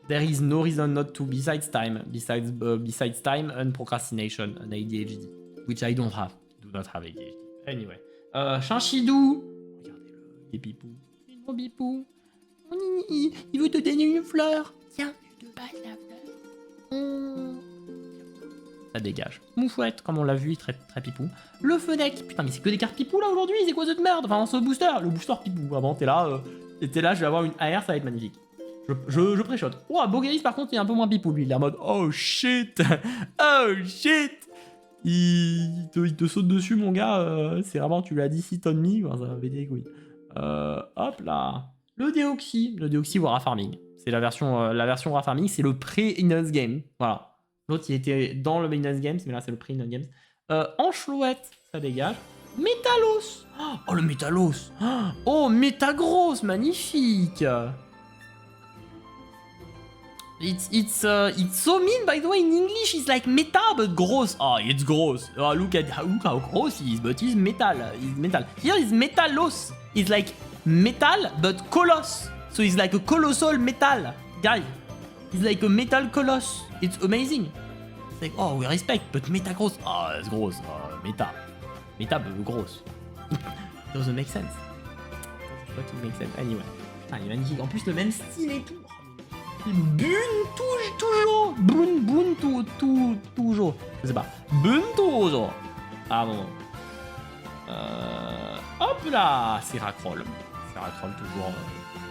There is no reason not to besides time and procrastination and ADHD. Which I don't have. Do not have ADHD. Anyway. Chinchidou. Regardez-le. Il est pipou. Il est trop pipou. Oh, Nini, il veut te donner une fleur. Tiens, je te passe la fleur. Ça dégage. Moufouette, comme on l'a vu, très, très pipou. Le Fennec. Putain, mais c'est que des cartes pipou là aujourd'hui. C'est quoi cette merde? Enfin, ce booster. Le booster pipou. Vraiment, t'es là, je vais avoir une AR, ça va être magnifique. Je pré-shot. Oh, Bogeris, par contre, il est un peu moins pipou. Lui, il est en mode oh shit. Oh shit. Il te saute dessus, mon gars. C'est vraiment, tu l'as dit, si ton me. Ça va péter les couilles. Hop là. Le Deoxy Wara Farming. C'est la version Wara Farming. C'est le pré-Innocence Game. Voilà. L'autre, il était dans le Innocence Games, mais là, c'est le pré-Innocence Games. Anchlouette, ça dégage. Métalos. Oh, le Métalos. Oh, Métagros, magnifique. It's so mean, by the way. In English, it's like meta, but gross. Oh, it's gross. Oh, look how gross he is, but he's metal. He's metal. Here is Metalos. It's like metal, but coloss. So he's like a colossal metal guy. He's like a metal coloss. It's amazing. It's like, oh, we respect, but meta gross. Oh, that's gross. Meta. Meta, but gross. Doesn't make sense. Fucking make sense. Anyway. Putain, il est magnifique. En plus, le même style et tout. Bune toujours. Bune toujours. Je sais pas. Bune toujours. Ah bon. Hop là. Siracroll. Siracroll toujours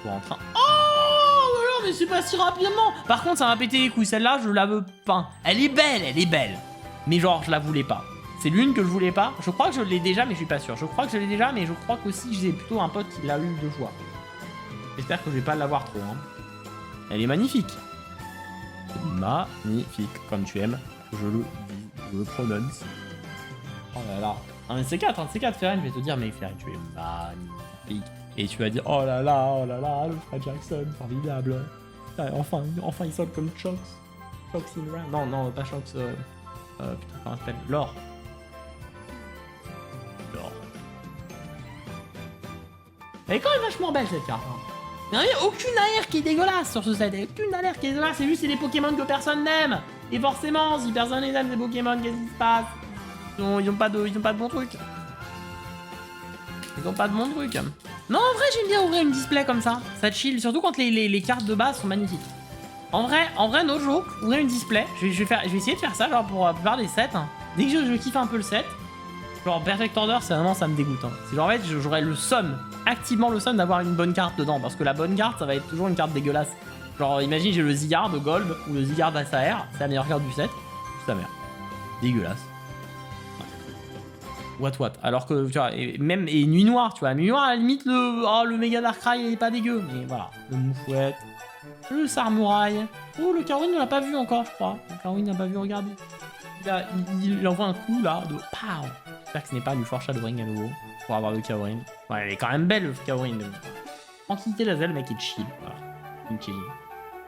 en train. Oh voilà, mais c'est pas si rapidement. Par contre, ça m'a pété les couilles. Celle-là, je la veux pas. Elle est belle. Mais genre, je la voulais pas. C'est l'une que je voulais pas. Je crois que je l'ai déjà, mais je suis pas sûr. Je crois que je l'ai déjà, mais je crois qu'aussi j'ai plutôt un pote qui l'a eu 2 fois. J'espère que je vais pas l'avoir trop. Hein. Elle est magnifique. Magnifique, comme tu aimes. Je le prononce. Oh là là. Un de ces 4, Ferren, je vais te dire, mais Ferren, tu es magnifique. Et tu vas dire, oh là là, le Fred Jackson, formidable. Enfin, il sonne comme Chox. Chox in Round. Non, pas Chox. Putain, comment ça s'appelle? L'or. Elle est quand même vachement belle cette carte. Hein. Il n'y a aucune AR qui est dégueulasse sur ce set. Il n'y a aucune AR qui est dégueulasse. C'est juste c'est des Pokémon que personne n'aime. Et forcément, si personne les aime, ces Pokémon, qu'est-ce qui se passe? Ils ont pas de bons trucs. Ils ont pas de bons trucs. Non, en vrai, j'aime bien ouvrir une display comme ça. Ça chill, surtout quand les cartes de base sont magnifiques. En vrai, no joke, ouvrir une display. Je vais essayer de faire ça, genre pour la plupart des sets. Hein. Dès que je kiffe un peu le set, genre Perfect Order, c'est vraiment, ça me dégoûte. Hein. C'est genre, en fait, j'aurais le somme, activement le somme d'avoir une bonne carte dedans. Parce que la bonne carte, ça va être toujours une carte dégueulasse. Genre, imagine, j'ai le Zygarde Gold ou le Zygarde SAR, c'est la meilleure carte du set. C'est la merde. Dégueulasse. What. Alors que, tu vois, et Nuit Noire, tu vois. Nuit Noire, à la limite, le Mega Darkrai, il est pas dégueu. Mais voilà, le Moufouette, le Sarmouraï. Oh, le Caroline, on l'a pas vu encore, je crois. Le Caroline n'a pas vu, regardez. Il envoie un coup, là, de pow. J'espère que ce n'est pas du foreshadowing à nouveau, pour avoir le Caroline. Ouais, elle est quand même belle, le Caroline. Tranquillité la zèle, le mec est chill. Voilà, une chill.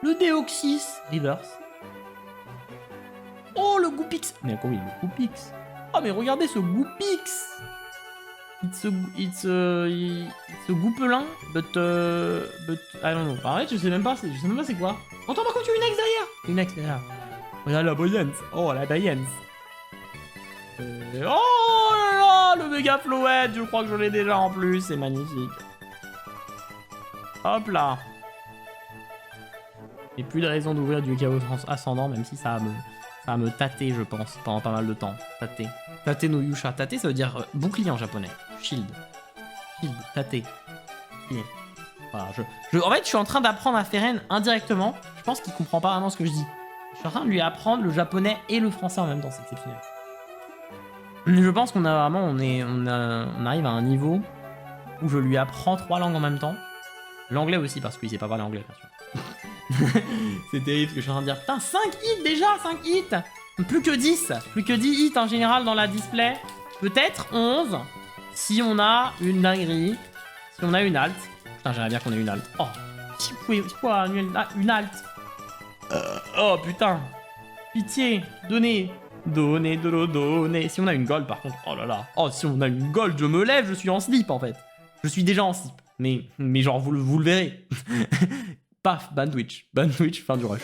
Le Deoxys Reverse. Oh, le Goopix. Mais quoi, oui, le Goopix. Oh, mais regardez ce Goopix. It's a Goupelin, but I don't know. En fait, je sais même pas c'est quoi. Attends, par contre, tu as une X derrière. Une X derrière. Regarde la Boyance. Oh, la Boyance. Oh là là, le méga Floette. Je crois que je l'ai déjà en plus. C'est magnifique. Hop là. J'ai plus de raison d'ouvrir du Chaos Ascendant, même si ça va me tâter, je pense, pendant pas mal de temps. Tâter no Yusha. Tâter, ça veut dire bouclier en japonais. Shield, tâter. Voilà, en fait, je suis en train d'apprendre à Ferren indirectement. Je pense qu'il comprend pas vraiment ce que je dis. Je suis en train de lui apprendre le japonais et le français en même temps, c'est exceptionnel. Je pense qu'on a vraiment, on arrive à un niveau où je lui apprends 3 langues en même temps. L'anglais aussi, parce qu'il sait pas parler anglais, bien sûr. C'est terrible ce que je suis en train de dire. Putain, 5 hits déjà, 5 hits. Plus que 10. Plus que 10 hits en général dans la display. Peut-être 11. Si on a une dinguerie. Si on a une alt. Putain, j'aimerais bien qu'on ait une alt. Oh, si vous pouvez avoir une alt. Oh putain. Pitié, donnez. Donnez. Si on a une gold par contre. Oh là là. Oh, si on a une gold, je me lève, je suis en slip en fait. Je suis déjà en slip. Mais genre, vous le verrez. Paf, ban Twitch, fin du rush.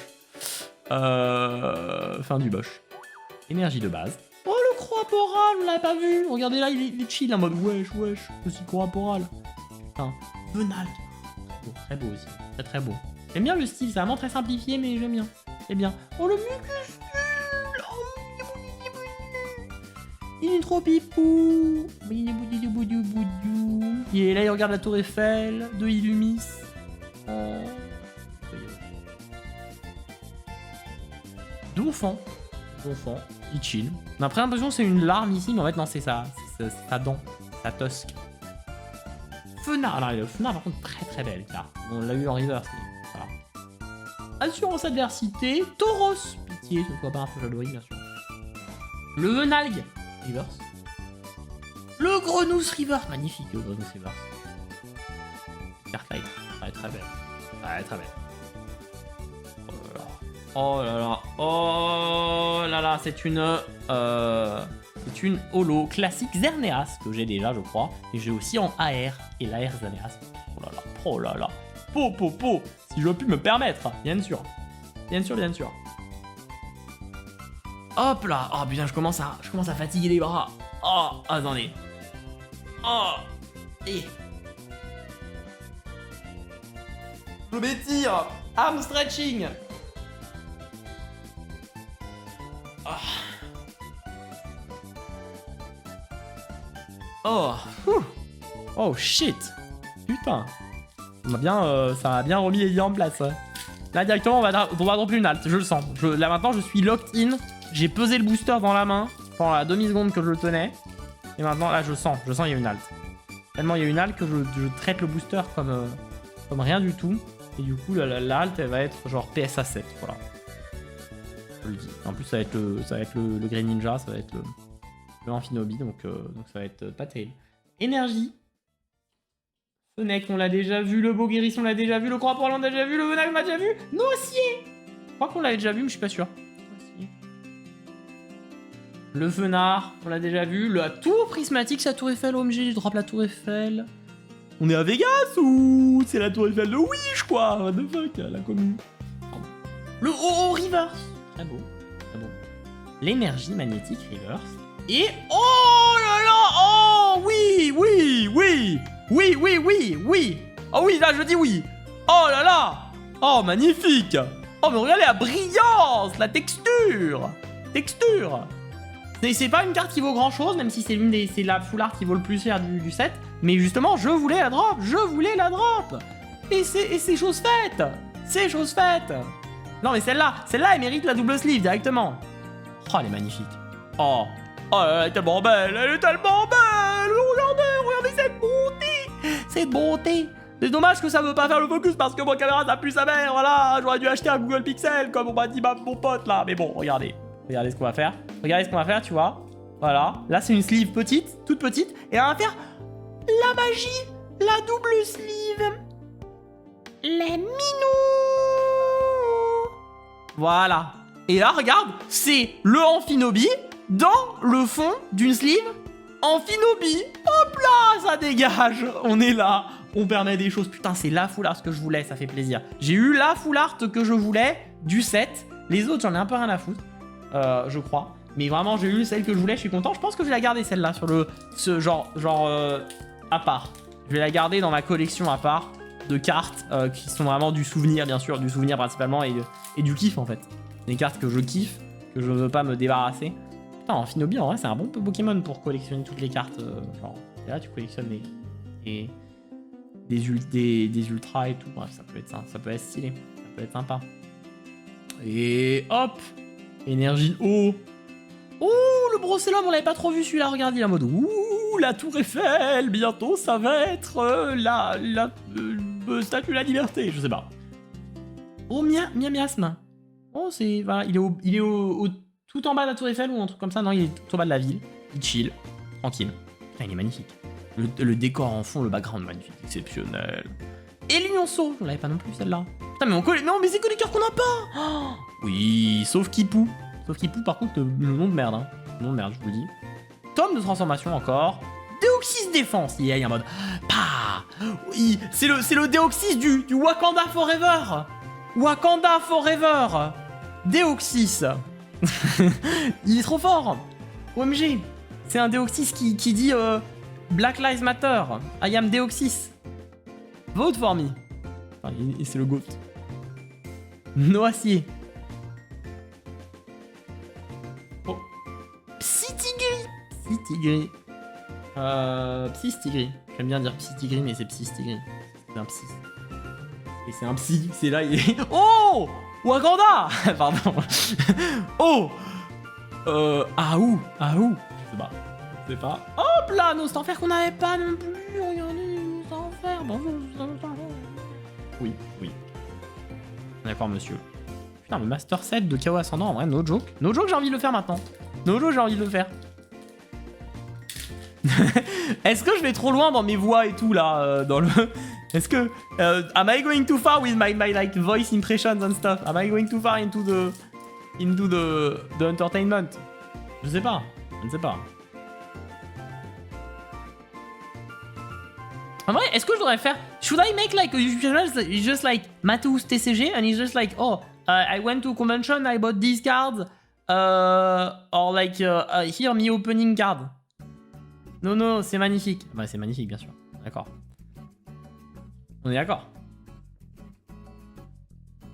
Fin du boss. Énergie de base. Oh, le corporale, on l'avait pas vu. Regardez là, il est chill en mode wesh, aussi corporale. Putain, Venal. Beau, très beau aussi, très beau. J'aime bien le style, c'est vraiment très simplifié, mais j'aime bien. C'est bien. Oh le mucus. Il est trop pipou. Et là, il regarde la tour Eiffel de Illumis. Oh. Donphan. Il chill. On a pris l'impression que c'est une larme ici, mais en fait, non, c'est sa dent. Sa tusque. Fenard. Alors, le Fenard, par contre, très belle, là. On l'a eu en reverse. Voilà. Assurance adversité. Tauros. Pitié, ce ne soit pas un Fojadoï, bien sûr. Le Venalgue. Reverse. Le Grenousse Reverse. Magnifique, le Grenousse Reverse. Carte light. Ouais, très belle. Ouais, très belle. Oh là là. Oh là là. C'est une holo classique Xerneas que j'ai déjà, je crois. Et j'ai aussi en AR. Et l'AR Xerneas. Oh là là. Oh là là. Po. Si je puis me permettre. Bien sûr. Hop là. Oh putain, je commence à fatiguer les bras. Oh, attendez. Oh. Et. Je m'étire. Arm stretching. Oh shit. Putain. Ça m'a bien remis les idées en place. Là directement on va dropper une halte, je le sens. Là maintenant je suis locked in. J'ai pesé le booster dans la main pendant la demi-seconde que je le tenais. Et maintenant là je sens il y a une halte. Tellement il y a une halte que je traite le booster comme rien du tout. Et du coup la halte elle va être genre PSA 7. Voilà. Je le dis. En plus ça va être le Green Ninja, ça va être le Amphinobi, donc ça va être pas terrible. Énergie. Fennec, on l'a déjà vu. Le Beau Guérisson, on l'a déjà vu. Le Croix pour on l'a déjà vu. Le Venal, on l'a déjà vu. Noicier. Je crois qu'on l'avait déjà vu, mais je suis pas sûr. Le Venard, on l'a déjà vu. La Tour Prismatique, c'est la Tour Eiffel. OMG, je drop la Tour Eiffel. On est à Vegas ou c'est la Tour Eiffel de Wish, quoi. What the fuck, la commune. Le OO Reverse. Très beau. L'énergie magnétique Reverse. Et oh là là. Oh oui. Oh oui, là je dis oui. Oh là là. Oh magnifique. Oh mais regardez la brillance, la texture. C'est pas une carte qui vaut grand chose, même si c'est la full art qui vaut le plus cher du set. Mais justement, je voulais la drop. Et c'est chose faite. Non mais celle-là, elle mérite la double sleeve directement. Oh elle est magnifique. Oh elle est tellement belle. Regardez cette bonté. C'est dommage que ça veut pas faire le focus parce que mon caméra ça pue sa mère, voilà. J'aurais dû acheter un Google Pixel comme on m'a dit mon pote là. Mais bon, regardez ce qu'on va faire. Tu vois. Voilà. Là c'est une sleeve toute petite. Et on va faire la magie, la double sleeve. Les minous. Voilà. Et là, regarde, c'est le Amphinobi dans le fond d'une sleeve Amphinobi. Hop là, ça dégage. On est là. On permet des choses. Putain, c'est la full art que je voulais, ça fait plaisir. J'ai eu la full art que je voulais du set. Les autres, j'en ai un peu rien à foutre, je crois. Mais vraiment, j'ai eu celle que je voulais, je suis content. Je pense que je vais la garder celle-là sur ce genre à part. Je vais la garder dans ma collection à part de cartes qui sont vraiment du souvenir, bien sûr, du souvenir principalement et du kiff en fait. Des cartes que je kiffe, que je ne veux pas me débarrasser. Putain, Amphinobi, en vrai, c'est un bon Pokémon pour collectionner toutes les cartes. Genre, et là, tu collectionnes des ultras et tout. Bref, ça peut être stylé. Ça peut être sympa. Et hop, énergie eau. Ouh, le Brocellum, on l'avait pas trop vu celui-là. Regardez, en mode ouh, la Tour Eiffel. Bientôt, ça va être la statue de la liberté. Je sais pas. Oh, miasme. Oh, c'est voilà, il est au tout en bas de la Tour Eiffel ou un truc comme ça. Non, il est tout en bas de la ville. Il chill, tranquille. Putain, il est magnifique. Le décor en fond, le background magnifique, exceptionnel. Et l'Unionceau, on l'avait pas non plus celle-là. Putain, mais non, mais c'est que des cartes qu'on n'a pas. Oh oui, sauf Kipou. Par contre, le nom de merde. Hein. Le nom de merde, je vous le dis. Tome de transformation encore. Deoxys Défense. Il est en mode. Pah oui, c'est le Deoxys du Wakanda Forever. Deoxys. Il est trop fort. OMG. C'est un Deoxys qui dit Black Lives Matter. I am Deoxys. Vote for me. Enfin, c'est le GOAT. Noacier. Oh. Psy-Tigri. Psy-Tigri. Psy-Tigri. J'aime bien dire Psy-Tigri, mais c'est Psy-Tigri. C'est un psy. Et c'est un psy. C'est là, il est... Oh Wakanda. Pardon. Oh Aou. Aou. Je sais pas. Hop là, nos enfer qu'on n'avait pas non plus. Regardez, nos enfer. Bonjour. Oui. D'accord, monsieur. Putain, le Master Set de Chaos Ascendant, en vrai, no joke. No joke, j'ai envie de le faire maintenant. No joke, j'ai envie de le faire. Est-ce que je vais trop loin dans mes voix et tout, là, dans le... Est-ce que... am I going too far with my like, voice impressions and stuff? Am I going too far into the entertainment? Je ne sais pas. En vrai, est-ce que je devrais faire... Should I make like just like Matus TCG and it's just like, oh, I went to a convention, I bought these cards, or like, here me opening card. Non, c'est magnifique. Bah, c'est magnifique, bien sûr. D'accord. On est d'accord.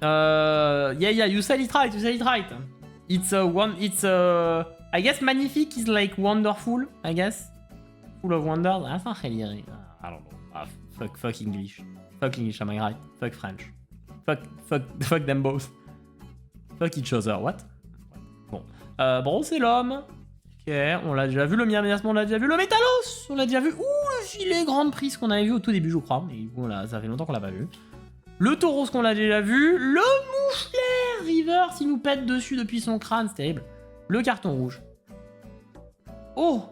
Yeah, you said it right, It's I guess magnifique is like wonderful, I guess. Full of wonders. Ah, c'est un I don't know. Ah, fuck English. Fuck English, am I right? Fuck French. Fuck them both. Fuck each other, what? Bon. Bon, c'est l'homme. Ok, on l'a déjà vu, le miasme, on l'a déjà vu, le Métalos, on l'a déjà vu. Ouh, le filet grande prise qu'on avait vu au tout début, je crois. Mais voilà, ça fait longtemps qu'on l'a pas vu. Le taureau, qu'on l'a déjà vu. Le mouchlaire River, s'il nous pète dessus depuis son crâne, c'est terrible. Le carton rouge. Oh!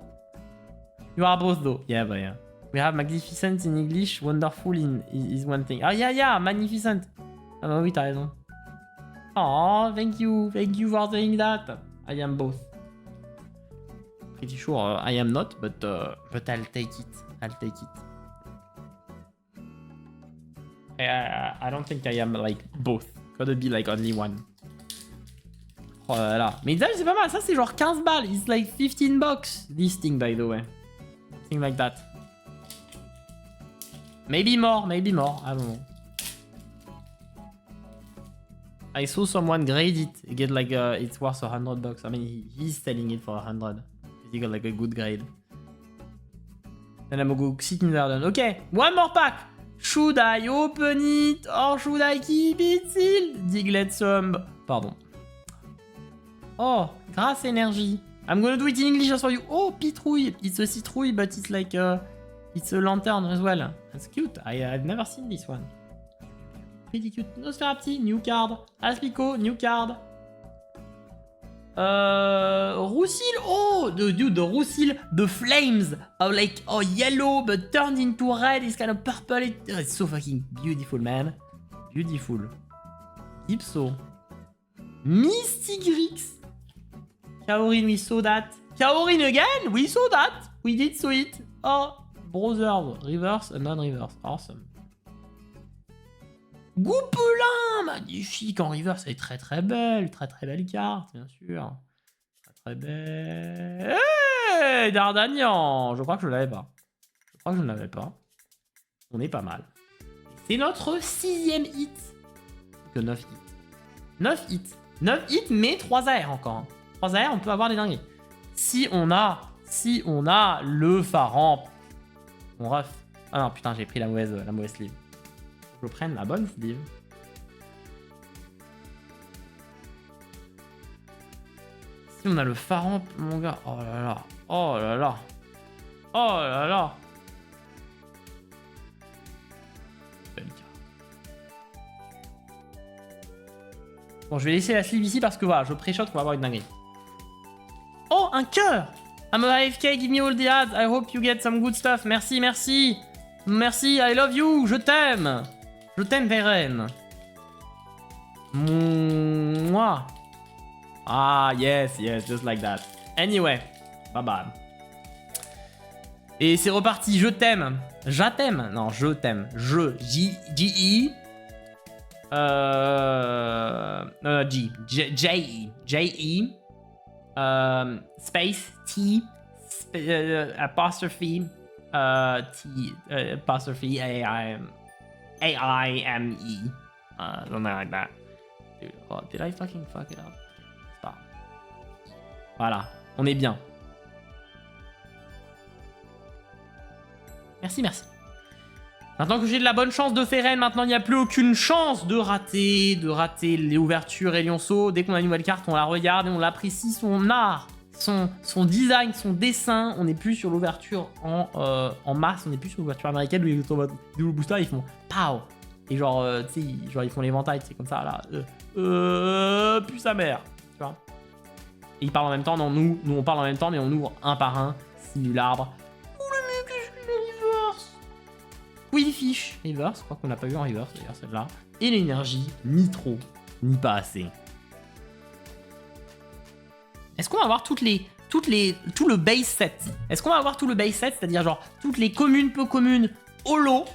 You are both though. Yeah, but yeah. We have magnificent in English, wonderful in is one thing. Ah, yeah, magnificent. Ah bah oui, t'as raison. Oh, thank you for saying that. I am both. Pretty sure I am not, but I'll take it. I don't think I am like both. Gotta be like only one. Oh là là. Mais déjà, c'est pas mal. Ça, c'est genre 15 balles. It's like 15 bucks. This thing, by the way. Something like that. Maybe more. I don't know. I saw someone grade it. Get like it's worth $100. I mean, he's selling it for 100. He got like a good grade. Then I'm gonna go sit in Garden. Okay, one more pack. Should I open it or should I keep it sealed? Diglett Sumb. Pardon. Oh, grâce énergie. I'm gonna do it in English just for you. Oh, pitrouille. It's a citrouille, but it's like it's a lantern as well. That's cute. I've never seen this one. Pretty cute. Nosferapti, new card. Aspico, new card. Roussil, oh, the Roussil, the flames are like, oh, yellow, but turned into red, it's kind of purple, it's so fucking beautiful, man. Beautiful. Ipso. Mystigrix. Kaorin, we saw that. Kaorin again, we saw that. We did saw it. Oh, Brothers, reverse and non-reverse. Awesome. Goupelin, magnifique en reverse, elle est très belle carte, bien sûr. Très belle. Hey, Dardanian, je crois que je l'avais pas. ne l'avais pas. On est pas mal. C'est notre 6ème hit. Que 9 hits. 9 hits. 9 hits, mais 3 AR encore. 3 AR, on peut avoir des dingueries. Si on a le Pharamp. On ref. Ah non, putain, j'ai pris la mauvaise sleeve. Je prenne la bonne sleeve. Si on a le Pharamp, mon gars. Oh là là. Oh là là. Oh là là. Bon, je vais laisser la sleeve ici parce que voilà, je pré-shot qu'on va avoir une dinguerie. Oh, un cœur. I'm a AFK, give me all the ads. I hope you get some good stuff. Merci, merci. Merci, I love you. Je t'aime. Je t'aime, Veren. Moi. Ah, yes, just like that. Anyway, bye bye. Et c'est reparti, je t'aime. J'attème. Non, je t'aime. Je, J-E. J-E. space T apostrophe T apostrophe AIME. Something like that. Dude, oh, did I fucking fuck it up? Stop. Voilà, on est bien. Merci, merci. Maintenant que j'ai de la bonne chance de Ferenn, maintenant il n'y a plus aucune chance de rater les ouvertures et Lionceau. Dès qu'on a une nouvelle carte, on la regarde et on l'apprécie, son art, son design, son dessin. On n'est plus sur l'ouverture en masse, on n'est plus sur l'ouverture américaine où les double boosters ils font pow. Et genre, tu sais, genre ils font l'éventail, c'est comme ça là. Puis sa mère, tu vois. Et ils parlent en même temps, non, nous on parle en même temps, mais on ouvre un par un, simularbre. Quillfish reverse, je crois qu'on l'a pas eu en reverse d'ailleurs celle-là. Et l'énergie, ni trop, ni pas assez. Est-ce qu'on va avoir tout le base set? Est-ce qu'on va avoir tout le base set, c'est-à-dire genre toutes les communes, peu communes, holo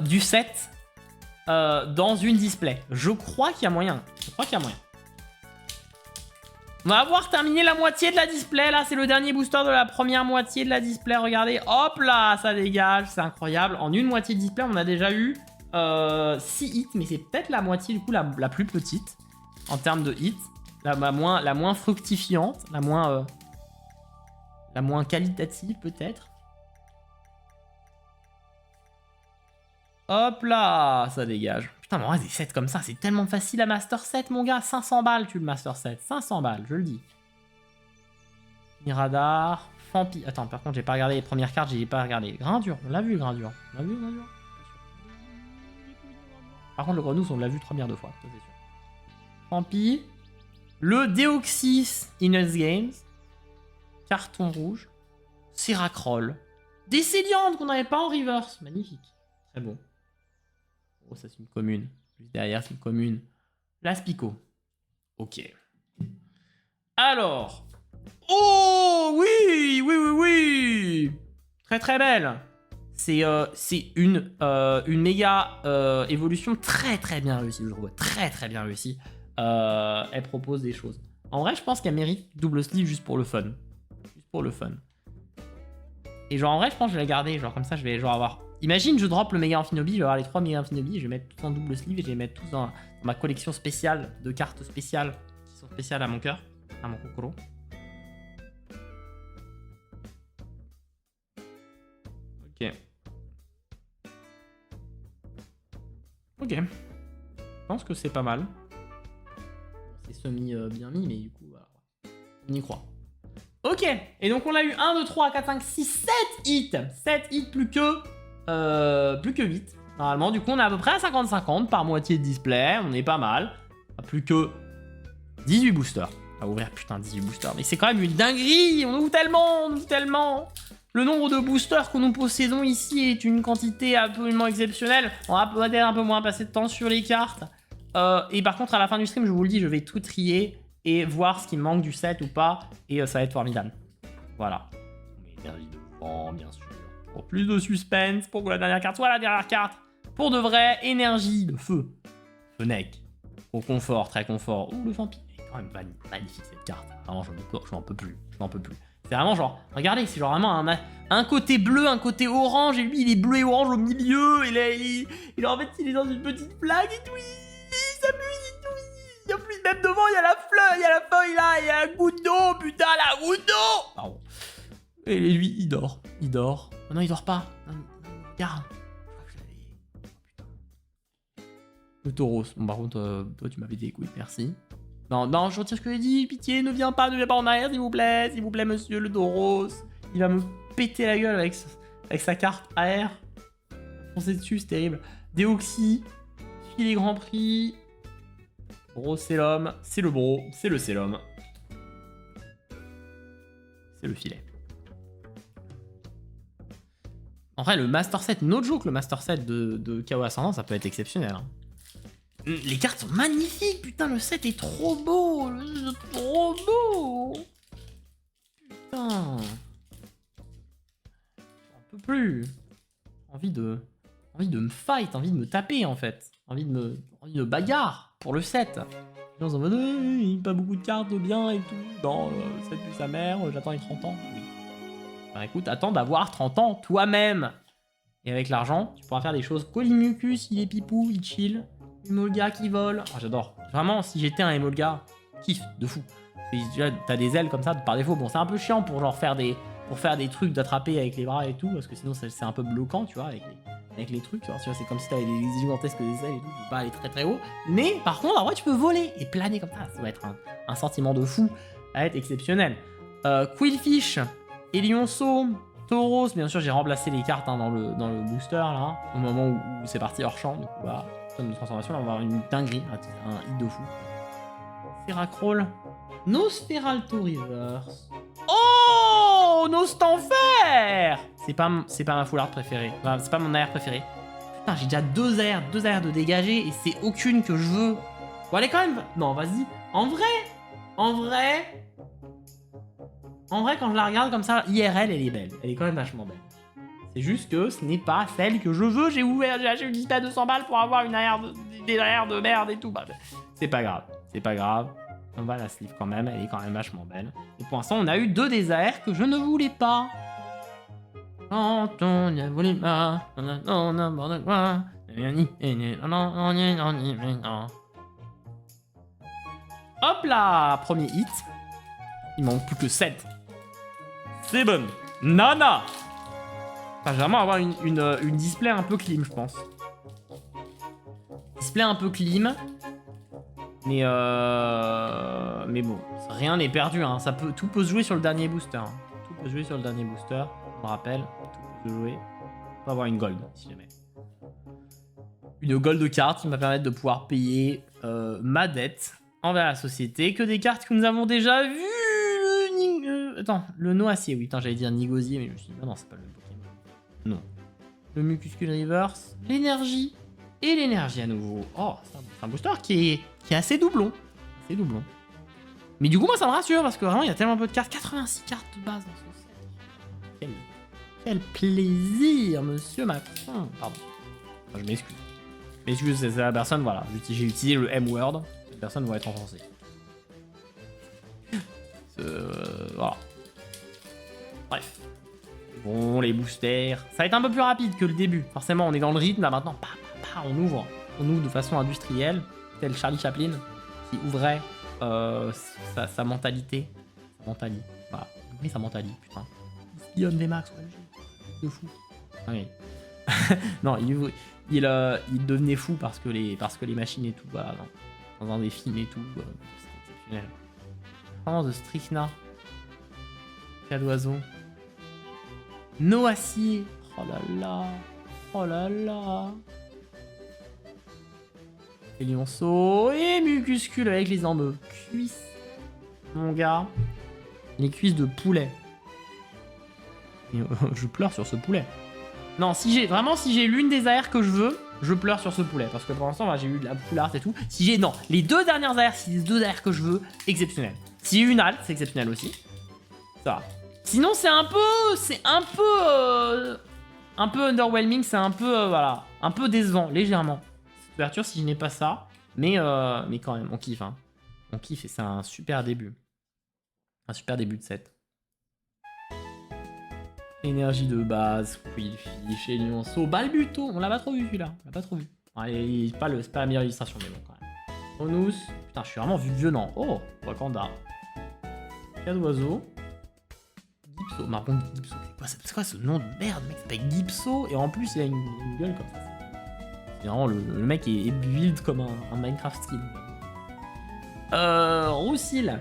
du set dans une display? Je crois qu'il y a moyen. On va avoir terminé la moitié de la display, là, c'est le dernier booster de la première moitié de la display, regardez, hop là, ça dégage, c'est incroyable. En une moitié de display, on a déjà eu 6 hits, mais c'est peut-être la moitié, du coup, la plus petite, en termes de hits, la moins fructifiante, la moins qualitative, peut-être. Hop là, ça dégage. Putain, mais en vrai, des sets comme ça, c'est tellement facile à master set, mon gars. 500 balles, tu le master set. 500 balles, je le dis. Miradar, Fampi. Attends, par contre, j'ai pas regardé les premières cartes, j'ai pas regardé. Grindure, on l'a vu, Grindure. On l'a vu, Grindure. Par contre, le Grenouille, on l'a vu 3 2 fois, ça c'est sûr. Fampi. Le Deoxys Inus Games. Carton rouge. Seracroll. Des Céliandres qu'on n'avait pas en reverse. Magnifique. Très bon. Oh, ça c'est une commune. Juste derrière, c'est une commune. La Spico. Ok. Alors. Oh oui. Très très belle. C'est une méga évolution très très bien réussie, je trouve. Très très bien réussie. Elle propose des choses. En vrai, je pense qu'elle mérite double sleeve juste pour le fun. Juste pour le fun. Et genre en vrai, je pense que je vais la garder. Genre comme ça, je vais genre avoir... Imagine, je drop le méga Amphinobi, je vais avoir les 3 méga Amphinobi, je vais mettre tout en double sleeve et je vais mettre tous dans ma collection spéciale de cartes spéciales qui sont spéciales à mon cœur, à mon kokoro. Ok. Ok. Je pense que c'est pas mal. C'est semi bien mis, mais du coup, voilà. On y croit. Ok. Et donc on a eu 1, 2, 3, 4, 5, 6, 7 hits. 7 hits plus que 8. Normalement, du coup, on est à peu près à 50-50 par moitié de display. On est pas mal. Plus que 18 boosters. À ouvrir, putain, 18 boosters. Mais c'est quand même une dinguerie. On ouvre tellement. Le nombre de boosters que nous possédons ici est une quantité absolument exceptionnelle. On va peut-être un peu moins passer de temps sur les cartes. Et par contre, à la fin du stream, je vous le dis, je vais tout trier et voir ce qui me manque du set ou pas. Et ça va être formidable. Voilà. Énergie de vent, bien sûr. Pour plus de suspense, pour que la dernière carte soit la dernière carte. Pour de vrai, énergie de feu. Fennec. Au confort, très confort. Ouh, le vampire. C'est quand même magnifique cette carte. Vraiment, je n'en peux plus. C'est vraiment genre, regardez, c'est genre vraiment un côté bleu, un côté orange. Et lui, il est bleu et orange au milieu. Et là, en fait, il est dans une petite blague et tout. Il s'amuse et tout. Et en plus, même devant, il y a la fleur, il y a la feuille là. Il y a la goutte d'eau, putain, la goutte d'eau. Pardon. Et lui, il dort. Oh non, il dort pas. Non, regarde. Le taureau. Bon, par contre, toi, tu m'avais dit, écoute, merci. Non, je retire ce que j'ai dit. Pitié, ne viens pas en arrière, s'il vous plaît, monsieur le taureau. Il va me péter la gueule avec sa carte AR. Foncer dessus, c'est terrible. Déoxy. Filet Grand Prix. Bro, c'est l'homme. C'est le bro. C'est l'homme. C'est le filet. En vrai, le Master Set, no joke, le Master Set de Chaos Ascendant, ça peut être exceptionnel. Hein. Les cartes sont magnifiques, putain, le set est trop beau. Trop beau. Putain. J'en peux plus. Envie de me fight, envie de me taper, en fait. envie de me bagarre pour le 7. Les gens en mode, pas beaucoup de cartes bien et tout. Dans le 7 plus sa mère, j'attends les 30 ans. Oui. Bah écoute, attends d'avoir 30 ans toi-même. Et avec l'argent, tu pourras faire des choses. Colimucus, il est pipou, il chill. Emolga qui vole. Oh, j'adore. Vraiment, si j'étais un Emolga, kiff de fou. T'as des ailes comme ça par défaut. Bon, c'est un peu chiant pour genre faire des trucs d'attraper avec les bras et tout, parce que sinon c'est un peu bloquant, tu vois, avec les trucs. Tu vois, c'est comme si t'avais des gigantesques ailes et tout. Tu peux pas aller très très haut. Mais par contre, en vrai, tu peux voler et planer comme ça. Ça va être un sentiment de fou. Ça va être exceptionnel. Quillfish, Elionceau, Tauros. Bien sûr, j'ai remplacé les cartes dans le booster là, au moment où c'est parti hors champ. Du coup, voilà. De transformation, là, on va avoir une dinguerie, un hit de fou. Ferracrawl, Nosferalto Reverse. Oh, Nostanfer. C'est pas ma full art préférée. Enfin, c'est pas mon AR préféré. Putain, j'ai déjà deux AR de dégager et c'est aucune que je veux. Bon, allez quand même. Non, vas-y. En vrai, quand je la regarde comme ça, IRL, elle est belle. Elle est quand même vachement belle. C'est juste que ce n'est pas celle que je veux. J'ai acheté une display à 200 balles pour avoir des AR de merde et tout. Bah, c'est pas grave. C'est pas grave. On va la sleeve quand même. Elle est quand même vachement belle. Et pour l'instant, on a eu deux des AR que je ne voulais pas. Quand on ne voulait pas. Hop là. Premier hit. Il manque plus que 7. C'est bon. Nana. Enfin, je vais vraiment avoir une display un peu clean, je pense. Display un peu clean. Mais bon, rien n'est perdu. Hein. Tout peut se jouer sur le dernier booster. Hein. Tout peut se jouer sur le dernier booster. Je me rappelle. Tout peut se jouer. On va avoir une gold, si jamais. Une gold carte qui va permettre de pouvoir payer ma dette envers la société. Que des cartes que nous avons déjà vues. Attends, le Noacier. Oui, j'allais dire Nigosier, mais je me suis dit, non, c'est pas le même Pokémon. Non. Le Mucuscule Reverse, l'énergie et l'énergie à nouveau. Oh, c'est un booster qui est assez doublon. C'est doublon. Mais du coup, moi, ça me rassure parce que vraiment, il y a tellement peu de cartes. 86 cartes de base dans ce set. Quel plaisir, monsieur Macron. Pardon. Enfin, je m'excuse. M'excuse, c'est la personne, voilà. J'ai utilisé le M-word. Cette personne va être enfoncée. Voilà. Bref. Bon, les boosters. Ça va être un peu plus rapide que le début. Forcément, on est dans le rythme. Là, maintenant, on ouvre. On ouvre de façon industrielle. Tel Charlie Chaplin qui ouvrait sa mentalité. Sa mentalité. Voilà. Oui, sa mentalité, putain. Ion VMAX, ouais, de fou. Oui. Non, il devenait fou parce que les machines et tout, voilà, dans des films et tout. C'est exceptionnel. Vraiment de Strixna. Cas d'oiseau. Noacier. Oh là là. Oh là là. Et lionceau. Et Mucuscule avec les embeux. Cuisses. Mon gars. Les cuisses de poulet. Et, je pleure sur ce poulet. Non, si j'ai l'une des AR que je veux, je pleure sur ce poulet. Parce que pour l'instant, j'ai eu de la full art et tout. Si j'ai, non, les deux dernières AR, c'est les deux AR que je veux, exceptionnel. Si j'ai une halte, c'est exceptionnel aussi. Ça va. Sinon, c'est un peu underwhelming, c'est un peu, voilà, un peu décevant, légèrement. Cette ouverture, si je n'ai pas ça, mais quand même, on kiffe, hein. On kiffe et c'est un super début. Un super début de set. Énergie de base, Quillfish, Lionceau, Balbuto, on l'a pas trop vu celui-là, on l'a pas trop vu. Allez, c'est pas la meilleure illustration, mais bon quand même. Onus, putain, je suis vraiment vieux, non. Oh, Wakanda. Cas d'oiseau. Gipso, par contre, Gipso, c'est quoi ce nom de merde, mec, ça s'appelle Gipso, et en plus il a une gueule comme ça. C'est vraiment, le mec est build comme un Minecraft skin. Roussil.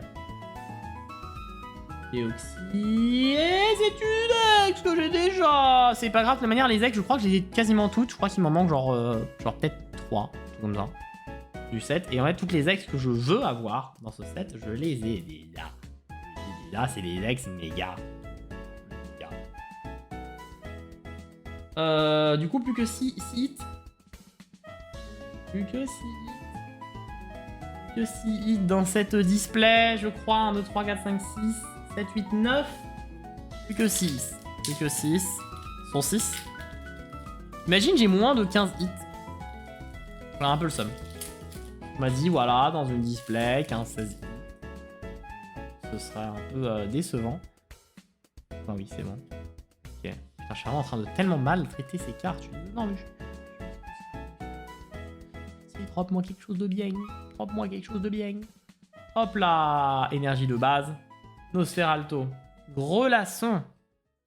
Et c'est une ex que j'ai déjà. C'est pas grave, de toute manière, les ex, je crois que je les ai quasiment toutes. Je crois qu'il m'en manque genre peut-être 3, comme ça, du set. Et en fait, toutes les ex que je veux avoir dans ce set, je les ai déjà. Là, c'est les ex méga. Du coup, plus que 6 hits. Plus que 6 hits. Plus que 6 hits dans cette display, je crois. 1, 2, 3, 4, 5, 6. 7, 8, 9. Plus que 6. Plus que 6. Sont 6. Imagine, j'ai moins de 15 hits. J'ai un peu le seum. On m'a dit, voilà, dans une display, 15-16. Ce serait un peu décevant. Ah oui, c'est bon. Ok. Putain, je suis vraiment en train de tellement mal traiter ces cartes. Non, mais drop-moi quelque chose de bien. Drop-moi quelque chose de bien. Hop là. Énergie de base. Nosferalto. Gros laçon.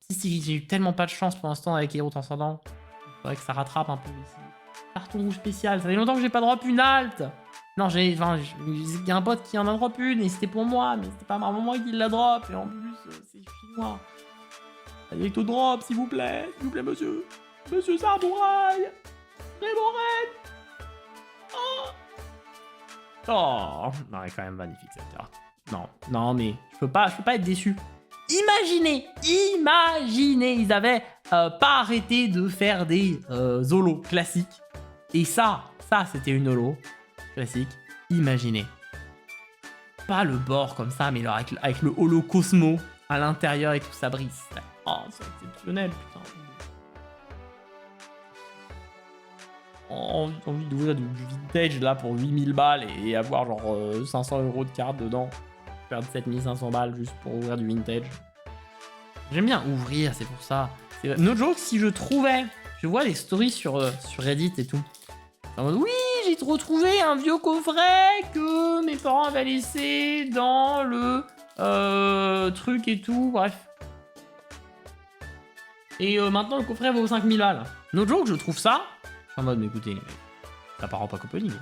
Si, j'ai eu tellement pas de chance pour l'instant avec Héros Transcendant. Il faudrait que ça rattrape un peu ici. Carton rouge spécial. Ça fait longtemps que j'ai pas drop une halte. Non, il y a un pote qui en a drop une et c'était pour moi, mais c'était pas moi qui l'a drop. Et en plus, c'est chinois. Allez, tout drop, s'il vous plaît, monsieur. Monsieur Samouraï. Raymond Red. Oh, non, elle est quand même magnifique cette carte. Non, mais je peux pas être déçu. Imaginez, ils avaient pas arrêté de faire des holos classiques. Et ça c'était une holo classique. Imaginez. Pas le bord comme ça, mais alors avec le holo Cosmo à l'intérieur et tout, ça brille. Oh, c'est exceptionnel, putain. Envie d'ouvrir du vintage là pour 8000 balles et avoir genre 500 € de carte dedans. Perdre 7500 balles juste pour ouvrir du vintage. J'aime bien ouvrir, c'est pour ça. No joke, si je trouvais, je vois les stories sur Reddit et tout. En mode, oui, j'ai retrouvé un vieux coffret que mes parents avaient laissé dans le truc et tout, bref. Et maintenant le coffret vaut 5000 balles. No joke, je trouve ça. Je suis en mode, mais écoutez, ça part en pack opening.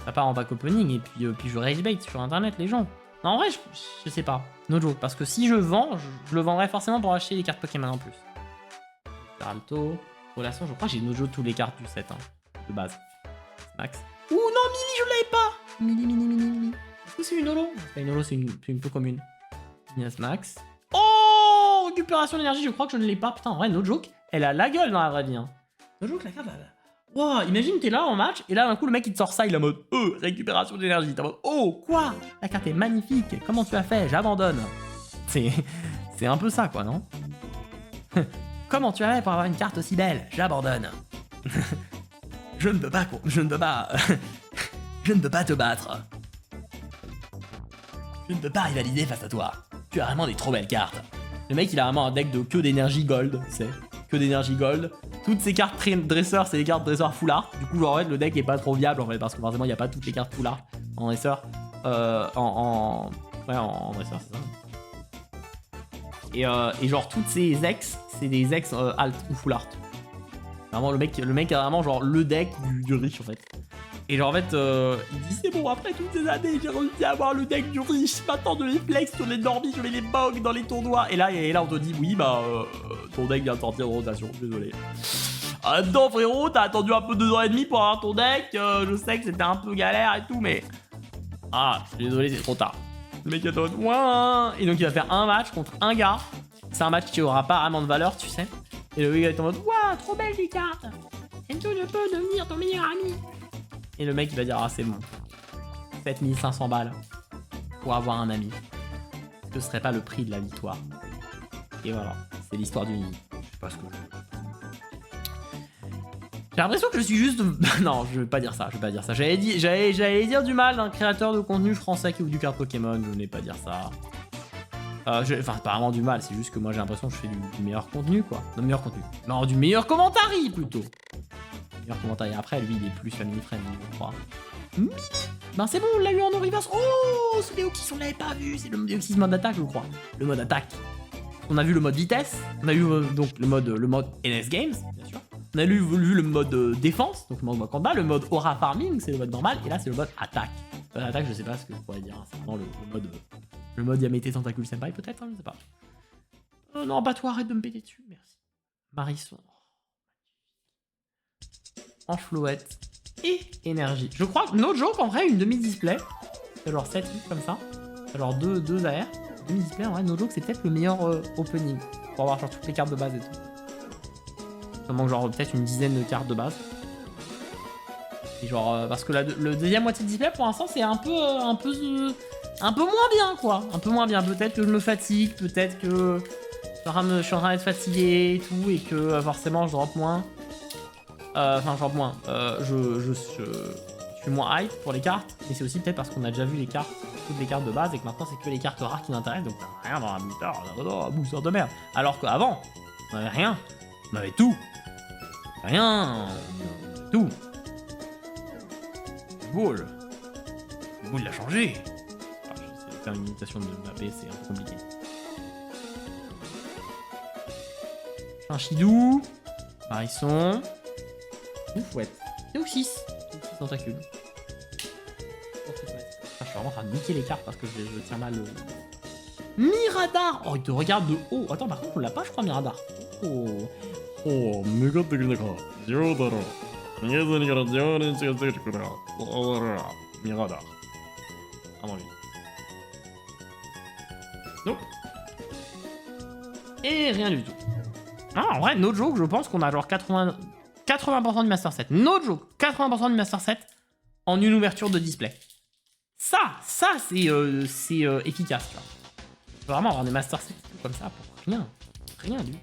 Ça part en pack opening et puis je rage bait sur internet les gens. Non, en vrai, je sais pas. No joke, parce que si je vends, je le vendrais forcément pour acheter les cartes Pokémon en plus. Alto, relation, je crois que j'ai no joke tous les cartes du set, hein, de base. Max. Ouh non, Mili, je l'avais pas. Mili. Est-ce que c'est une holo? C'est pas une holo, c'est une peu commune. Minas Max. Oh, récupération d'énergie, je crois que je ne l'ai pas. Putain, en vrai, no joke, elle a la gueule dans la vraie vie. Hein. No joke, la carte, wow, imagine, t'es là en match, et là, d'un coup, le mec, il te sort ça, il est en mode récupération d'énergie. T'es en mode oh, quoi? La carte est magnifique. Comment tu as fait? J'abandonne. C'est un peu ça, quoi, non? Comment tu as fait pour avoir une carte aussi belle? J'abandonne. Je ne peux pas te battre. Je ne peux pas rivaliser face à toi. Tu as vraiment des trop belles cartes. Le mec, il a vraiment un deck de que d'énergie gold, c'est que d'énergie gold. Toutes ces cartes dresseurs, c'est des cartes dresseurs full art. Du coup, genre, en fait, le deck est pas trop viable, en fait, parce que forcément, il n'y a pas toutes les cartes full art en dresseur. En dresseur, c'est ça. Et genre, toutes ces ex, c'est des ex alt ou full art. Vraiment, le mec a vraiment, genre, le deck du riche, en fait. Et genre, en fait, il dit, c'est bon, après toutes ces années, j'ai réussi à avoir le deck du riche. Maintenant, de les flex sur les normies, je vais les bog dans les tournois. Et là, on te dit, oui, bah, ton deck vient de sortir de rotation, désolé. Non, frérot, t'as attendu un peu 2 ans et demi pour avoir ton deck. Je sais que c'était un peu galère et tout, mais... Ah, je suis désolé, c'est trop tard. Le mec, il attend, ouin. Et donc, il va faire un match contre un gars. C'est un match qui aura pas vraiment de valeur, tu sais. Et le gars est en mode, waouh, trop belle les cartes. Enzo ne peut devenir ton meilleur ami. Et le mec, il va dire, ah, c'est bon. 7500 balles pour avoir un ami. Ce serait pas le prix de la victoire. Et voilà, c'est l'histoire du nid. Je sais pas ce que je... J'ai l'impression que je suis juste... Non, je vais pas dire ça, J'allais dire du mal d'un créateur de contenu français qui ouvre du carte Pokémon, je n'ai pas dire ça. Enfin, pas vraiment du mal, c'est juste que moi j'ai l'impression que je fais du meilleur contenu, quoi. Non, meilleur contenu. Non, du meilleur commentary, plutôt. Meilleur commentary. Après, lui, il est plus family friend, je crois. Ben c'est bon, on l'a eu en Oriverse. Oh, ce Léoxys, on l'avait pas vu. C'est le Léoxys mode attaque, je crois. Le mode attaque. On a vu le mode vitesse. On a eu donc le mode NS Games, bien sûr. On a vu le mode défense, donc le mode combat, le mode aura farming, c'est le mode normal, et là c'est le mode attaque. Attaque, je sais pas ce que je pourrais dire, c'est vraiment le mode Yamete Tentacule Senpai peut-être, hein, je sais pas. Non, bah toi, arrête de me péter dessus, merci. Marisson. Enflouette. Et énergie. Je crois que no joke, en vrai, une demi-display, c'est genre 7 8 comme ça, c'est genre 2 AR, demi-display, en vrai, no joke, c'est peut-être le meilleur opening, pour avoir genre toutes les cartes de base et tout. Ça manque genre peut-être une dizaine de cartes de base. Et genre parce que le deuxième moitié de display pour l'instant c'est un peu moins bien quoi. Un peu moins bien. Peut-être que je me fatigue, peut-être que je suis en train d'être fatigué et tout et que forcément je drop moins. Enfin, genre moins. Je suis moins hype pour les cartes, mais c'est aussi peut-être parce qu'on a déjà vu les cartes, toutes les cartes de base, et que maintenant c'est que les cartes rares qui m'intéressent, donc t'as rien dans la booster, un booster de merde. Alors qu'avant, on avait rien, on avait tout. Rien, tout. Boule. Boule l'a changé. C'est faire une imitation de Mbappé, c'est un peu compliqué. Un Chidou. Marisson. Une fouette. Et 6. 6 tentacules. Je suis vraiment en train de niquer les cartes parce que je tiens mal le... Miradar. Oh, il te regarde de haut. Attends, par contre, on l'a pas, je crois, Miradar. Oh. Oh, méga de Yodaro. Miradar. Ah non, lui. Nope. Et rien du tout. Non, en vrai, no joke, je pense qu'on a genre 80% du Master 7. No joke, 80% du Master 7 en une ouverture de display. Ça c'est efficace, tu vois. On peut vraiment avoir des Master 7 comme ça pour rien. Rien du tout.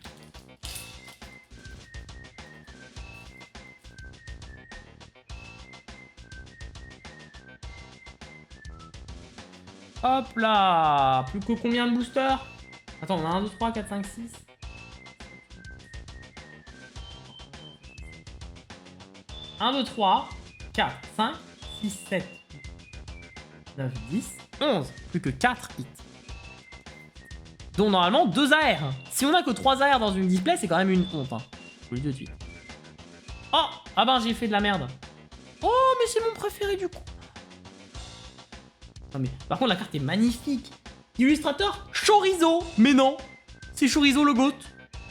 Hop là. Plus que combien de boosters? Attends, on a 1, 2, 3, 4, 5, 6. 1, 2, 3, 4, 5, 6, 7, 9, 10, 11. Plus que 4 hits. Donc normalement 2 AR. Si on a que 3 AR dans une display, c'est quand même une honte. Hein. Je vous le dis tout de suite. Oh, ah ben j'ai fait de la merde. Oh, mais c'est mon préféré du coup. Non mais, par contre la carte est magnifique. Illustrateur, Chorizo. Mais non, c'est Chorizo le GOAT.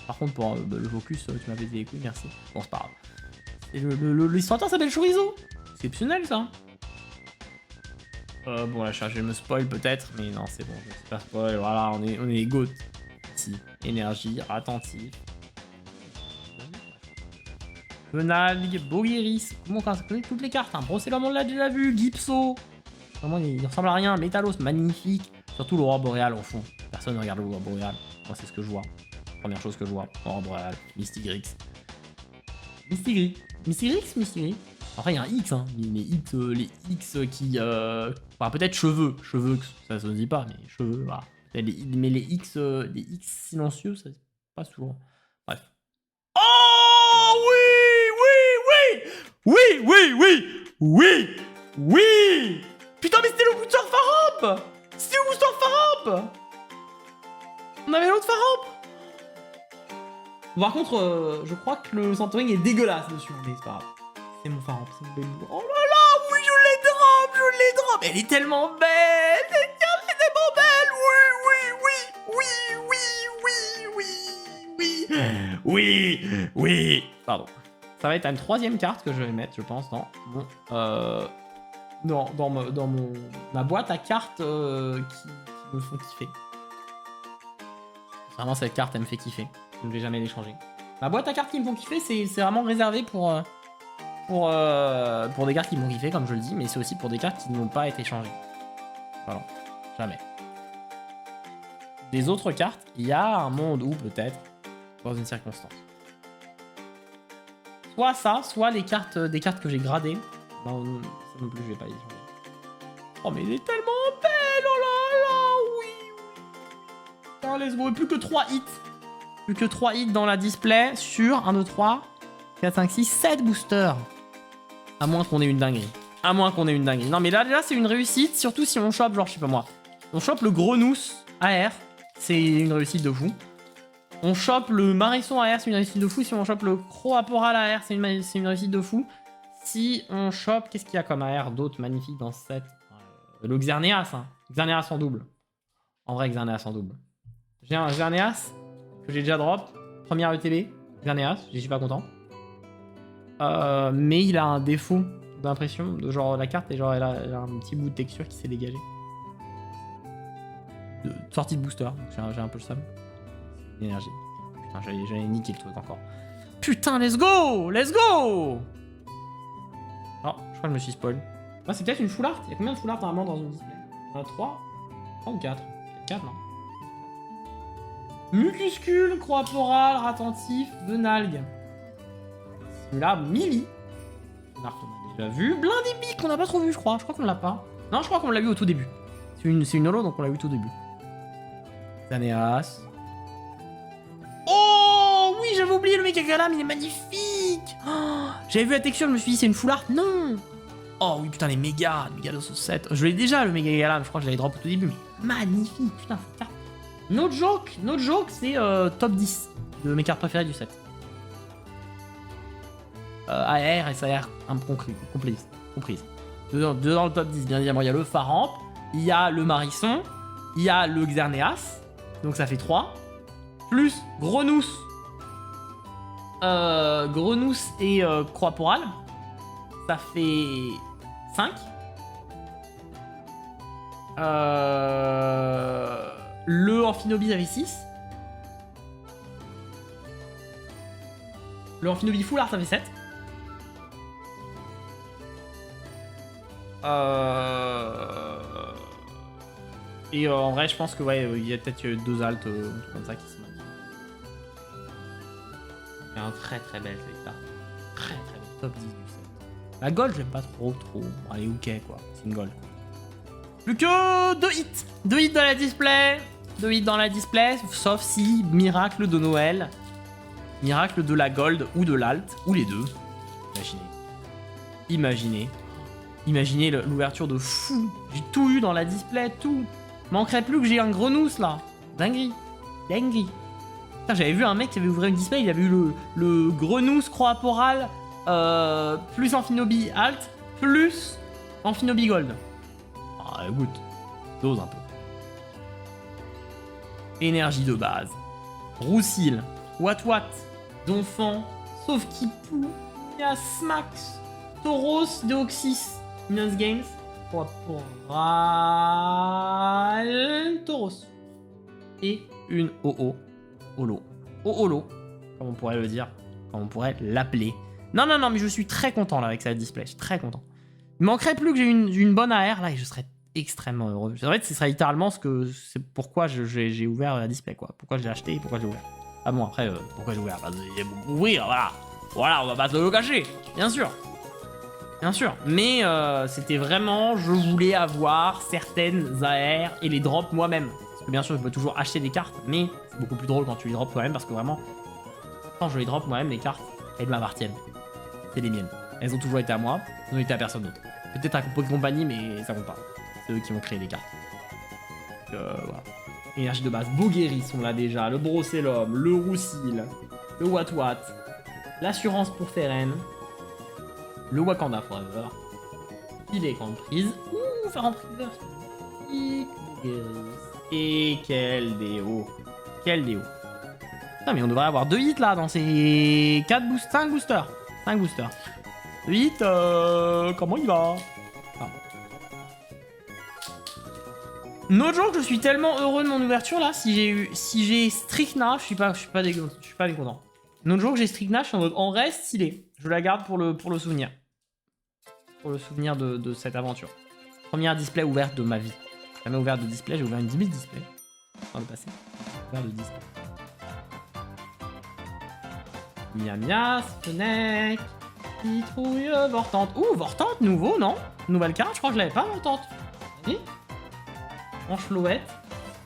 Par contre pour le focus, tu m'avais dit les couilles, merci. Bon, c'est pas grave. L'illustrateur s'appelle Chorizo. C'est exceptionnel ça. Bon, là, je vais me spoil peut-être, mais non, c'est bon, je vais pas spoil. Voilà, on est les GOAT. Ici, énergie, attentif. Venalg, Bogiris. Comment on connaît toutes les cartes, hein. Brocélium, on l'a déjà vu. Gypso. Vraiment, il ressemble à rien. Métalos, magnifique. Surtout l'aurore boréale, au fond. Personne ne regarde l'aurore boréale. Moi, c'est ce que je vois. Première chose que je vois. Aurore boréale, Mystigrix. Mystigrix. Après, il y a un X, hein. Les X qui... Enfin, peut-être cheveux. Cheveux, ça se dit pas, mais cheveux, voilà. Mais les X silencieux, ça se passe souvent. Bref. Oh oui. Putain, mais c'était le booster Farab. C'était le booster Farab. On avait l'autre Farab. Par contre, je crois que le centering est dégueulasse dessus, mais c'est pas grave. C'est mon Farab, c'est mon bébé. Oh là là, oui, je l'ai drop. Elle est tellement belle. Elle est tellement belle. Oui. Pardon. Ça va être une troisième carte que je vais mettre, je pense, dans ma boîte à cartes qui me font kiffer. Vraiment, cette carte, elle me fait kiffer. Je ne vais jamais l'échanger. Ma boîte à cartes qui me font kiffer, c'est vraiment réservé pour des cartes qui m'ont kiffé, comme je le dis, mais c'est aussi pour des cartes qui n'ont pas été changées. Voilà. Jamais. Des autres cartes, il y a un monde où, peut-être, dans une circonstance. Soit ça, soit les cartes, des cartes que j'ai gradées. Non, ça non plus, je vais pas les changer. Oh, mais elle est tellement belle. Oh là là, oui. Putain, let's go. Plus que 3 hits. Plus que 3 hits dans la display sur 1, 2, 3, 4, 5, 6, 7 boosters. À moins qu'on ait une dinguerie. Non, mais là c'est une réussite. Surtout si on chope, genre, je sais pas moi. On chope le Grenousse AR. C'est une réussite de fou. On chope le Marisson AR, c'est une réussite de fou. Si on chope le Croaporal AR, c'est une réussite de fou. Si on chope... Qu'est-ce qu'il y a comme AR d'autres magnifiques dans ce set? Le Xerneas, hein. Xerneas en double. En vrai, Xerneas en double. J'ai un Xerneas que j'ai déjà drop. Première ETB. Xerneas, je suis pas content. Mais il a un défaut d'impression. De genre, la carte, et genre, elle a un petit bout de texture qui s'est dégagé. Sortie de booster. J'ai un peu le seum. Énergie. Putain, j'allais niquer le truc encore. Putain, let's go. Oh, je crois que je me suis spoil. Ah, c'est peut-être une full art. Il y a combien de full art normalement dans une display? Il y en a 3 ou 4? 4, non? Mucuscule, Croaporal, Ratentif, Venalg. Là, Millie. On a déjà vu. Blindibic, qu'on n'a pas trop vu, je crois. Je crois qu'on l'a pas. Non, je crois qu'on l'a vu au tout début. C'est une holo, donc on l'a vu au tout début. Xaneas. Oh oui, j'avais oublié le Megagalam, il est magnifique. Oh, j'avais vu la texture, je me suis dit c'est une full art. Non. Oh oui, putain, les méga 207. Je l'ai déjà, le Megagalam, je crois que je l'avais drop au tout début. Mais magnifique, putain, cette carte. No joke, c'est top 10 de mes cartes préférées du set. AR et SAR comprise. Deux dans le top 10, bien évidemment. Il y a le Faramp, il y a le Marisson, il y a le Xerneas, donc ça fait 3. Plus Grenousse. Grenousse et Croix-Poral, ça fait 5. Le Amphinobie, ça fait 6. Le Amphinobie Full Art, ça fait 7. Et en vrai, je pense que ouais, il y a peut-être 2 alts, un truc comme ça qui se matchent. C'est un très très bel état. Très très bel top 10 du set. La gold, j'aime pas trop. Allez, ok quoi, c'est une gold. Plus que 2 hits. 2 hits dans la display. 2 hits dans la display, sauf si miracle de Noël. Miracle de la gold ou de l'alt, ou les deux. Imaginez l'ouverture de fou. J'ai tout eu dans la display, tout. Manquerait plus que j'ai un grenousse là. Dinguerie. J'avais vu un mec qui avait ouvert une display, il avait eu le grenousse Croix-Poral plus Amphinobie alt plus Amphinobie gold. Ah écoute, dose un peu. Énergie de base. Roussil, Wat, Donphan, Sauf Kipou, Smax, Tauros, Deoxys, Minions Games, Croix-Poral, Tauros. Et une Holo, comme on pourrait le dire, comme on pourrait l'appeler. Non, mais je suis très content là avec cette display, je suis très content. Il manquerait plus que j'ai une bonne AR là et je serais extrêmement heureux. En fait, ce serait littéralement c'est pourquoi j'ai ouvert la display, quoi. Pourquoi je l'ai acheté et pourquoi j'ai ouvert. Ah bon, après, pourquoi j'ai ouvert? Parce qu'il y a beaucoup ouvrir, voilà. Voilà, on va pas se le cacher, bien sûr. Mais c'était vraiment, je voulais avoir certaines AR et les drop moi-même. Parce que bien sûr, je peux toujours acheter des cartes, mais c'est beaucoup plus drôle quand tu les drops toi-même parce que vraiment, quand je les drop moi-même, les cartes, elles m'appartiennent. C'est les miennes. Elles ont toujours été à moi, elles ont été à personne d'autre. Peut-être à compagnie, mais ça compte pas. C'est eux qui ont créé les cartes. Donc, voilà. Énergie de base. Bogueris, on l'a déjà. Le Brocellum, le Roussil, le Wat, l'Assurance pour Feren, le Wakanda Forever, il est grande prise. Ouh, faire en prise. Et quel déo. Putain, mais on devrait avoir 2 hits là dans ces 5 boosters. 5 boosters. 2 hits, comment il va? No joke, je suis tellement heureux de mon ouverture là. Si j'ai Strikna, je suis pas décontent. No joke, j'ai Strikna, je suis en mode en reste stylé. Je la garde pour le souvenir. Pour le souvenir de cette aventure. Première display ouverte de ma vie. Jamais ouvert de display, j'ai ouvert une 10 000 display. Dans le passé. Ouvert de display. Mia, Fennec, Citrouille, Vortante. Ouh, Vortante, nouveau, non? Nouvelle carte, je crois que je l'avais pas, Vortante. Vas-y. Anchelouette,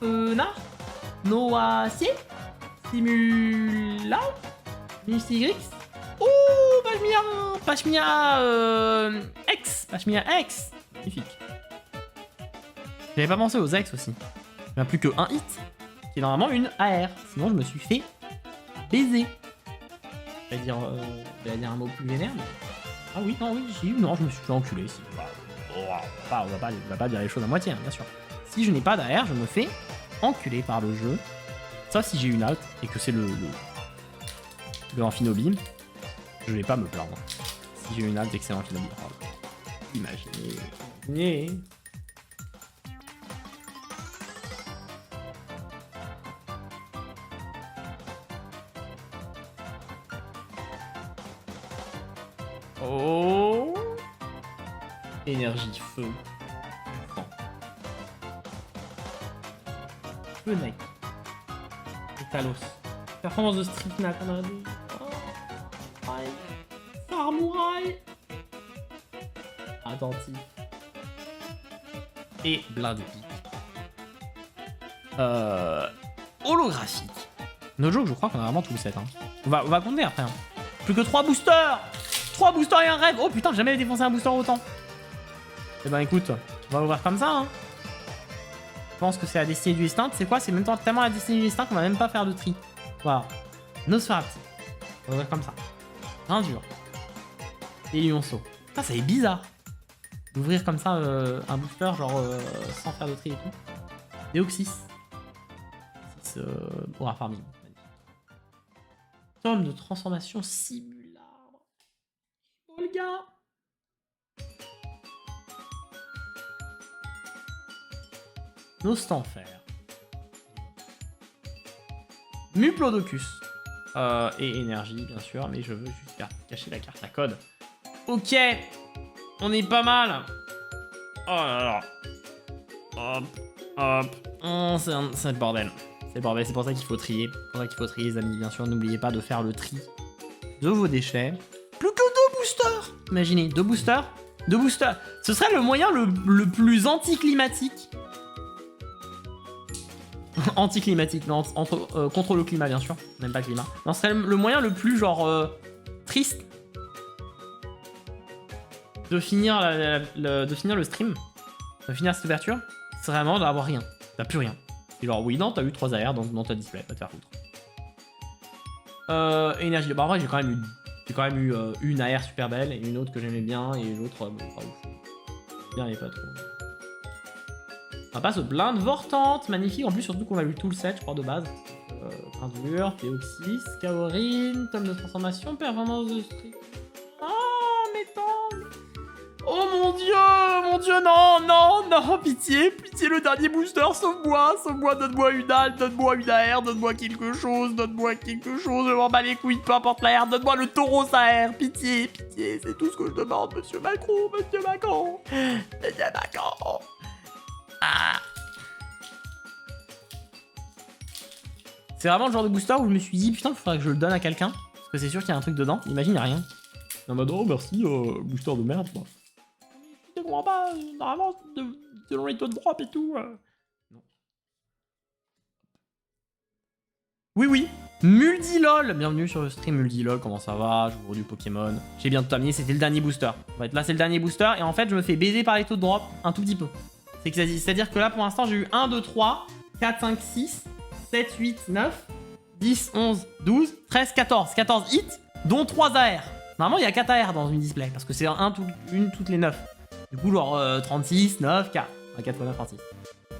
Fenard, Noacier, Simula, Mystigrix. Ouh, Pashmia X. Magnifique. J'avais pas pensé aux X aussi. Il n'y a plus que un hit, qui est normalement une AR. Sinon, je me suis fait baiser. J'allais dire un mot plus vénère, mais... Ah oui, non, je me suis fait enculer. Si. On va pas dire les choses à moitié, hein, bien sûr. Si je n'ai pas d'AR, je me fais enculer par le jeu. Ça, si j'ai une alt et que c'est le Amphinobie, je vais pas me plaindre. Si j'ai une alt et que c'est l'Amphinobie. Imaginez. Oh, énergie feu. Fenec. Et Talos. Performance de Strikna qu'on a dit. Oh, attentif. Et blindé pique. Holographique. No joke, je crois qu'on a vraiment tout le set. Hein. On va compter après. Hein. Plus que 3 boosters. 3 boosters et un rêve. Oh putain, j'ai jamais défoncé un booster autant. Eh ben écoute, on va ouvrir comme ça. Hein. Je pense que c'est la destinée du destin. C'est quoi? C'est même tellement la destinée du destin qu'on va même pas faire de tri. Voilà. Nosferatu. On va ouvrir comme ça. Un dur. Et Lionceau. Ça, c'est bizarre. D'ouvrir comme ça un booster, genre sans faire de tri et tout. Deoxys. Pour farming. Tome de transformation simulabre. Olga. Nostanfer. Muplodocus. Et énergie, bien sûr, mais je veux juste cacher la carte à code. Ok. On est pas mal. Oh là là. Hop. Hop. Oh, c'est le bordel. C'est le bordel, c'est pour ça qu'il faut trier. C'est pour ça qu'il faut trier, les amis. Bien sûr, n'oubliez pas de faire le tri de vos déchets. Plus que 2 boosters. Imaginez, 2 boosters. 2 boosters. Ce serait le moyen le plus anticlimatique. Anticlimatique, non, contre le climat, bien sûr. Même pas climat. Non, ce serait le moyen le plus, genre, triste de finir, de finir le stream. De finir cette ouverture. C'est vraiment d'avoir rien. T'as plus rien. Et genre, oui, non, t'as eu 3 AR dans ta display, va te faire foutre. Énergie. Bah, en vrai, j'ai quand même eu une AR super belle et une autre que j'aimais bien et l'autre, bon, pas ouf. Bien, elle est pas trop. On passe au blinde vortante, magnifique. En plus, surtout qu'on a eu tout le set, je crois, de base. Peinture, Théoxys, Kaorin, tome de transformation, performance de street. Oh, méthode. Oh mon dieu, non, non, non, pitié, pitié, le dernier booster, sauve-moi, donne-moi une halle, donne-moi une AR, donne-moi quelque chose, je m'en bats les couilles, peu importe la AR, donne-moi le taureau AR, pitié, pitié, c'est tout ce que je demande, monsieur Macron. Ah. C'est vraiment le genre de booster où je me suis dit, putain, il faudrait que je le donne à quelqu'un, parce que c'est sûr qu'il y a un truc dedans, imagine, il n'y a rien. En mode, oh merci, booster de merde, quoi. Je comprends pas, normalement, selon les taux de drop et tout. Non. Oui, Muldilol, bienvenue sur le stream Muldilol, comment ça va? Je vous du Pokémon. J'ai bien tout amené, c'était le dernier booster. En fait, là, c'est le dernier booster, et en fait, je me fais baiser par les taux de drop un tout petit peu. C'est-à-dire que là, pour l'instant, j'ai eu 1, 2, 3, 4, 5, 6, 7, 8, 9, 10, 11, 12, 13, 14. 14 hits, dont 3 AR. Normalement, il y a 4 AR dans une display, parce que c'est une toutes les 9. Du coup, genre 36, 9, 4. 4 x 9, 36.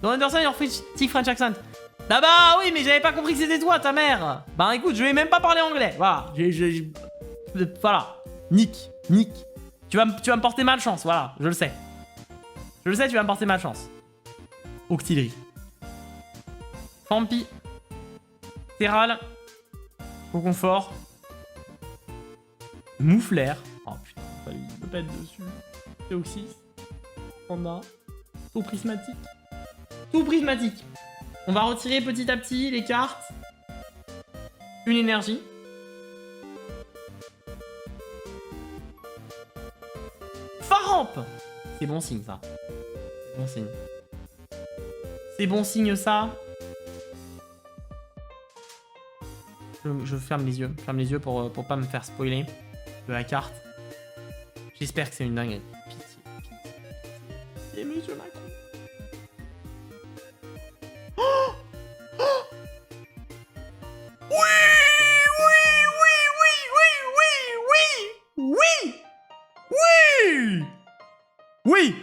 Don Anderson, your thick French accent. Ah bah oui, mais j'avais pas compris que c'était toi, ta mère. Bah écoute, je vais même pas parler anglais. Voilà. Voilà. Nick. Tu vas me porter malchance, voilà, je le sais. Je le sais, tu vas me porter malchance. Auxiliary. Fampi. Terral. Au confort. Mouflaire. Oh putain, fallait me pète dessus. Théoxys. Panda. Tout prismatique. Tout prismatique. On va retirer petit à petit les cartes. Une énergie. Faramp. C'est bon signe ça. C'est bon signe. C'est bon signe ça. Je ferme les yeux. Ferme les yeux pour pas me faire spoiler de la carte. J'espère que c'est une dinguerie. Pitié, monsieur Macron. Oh, oh, oui.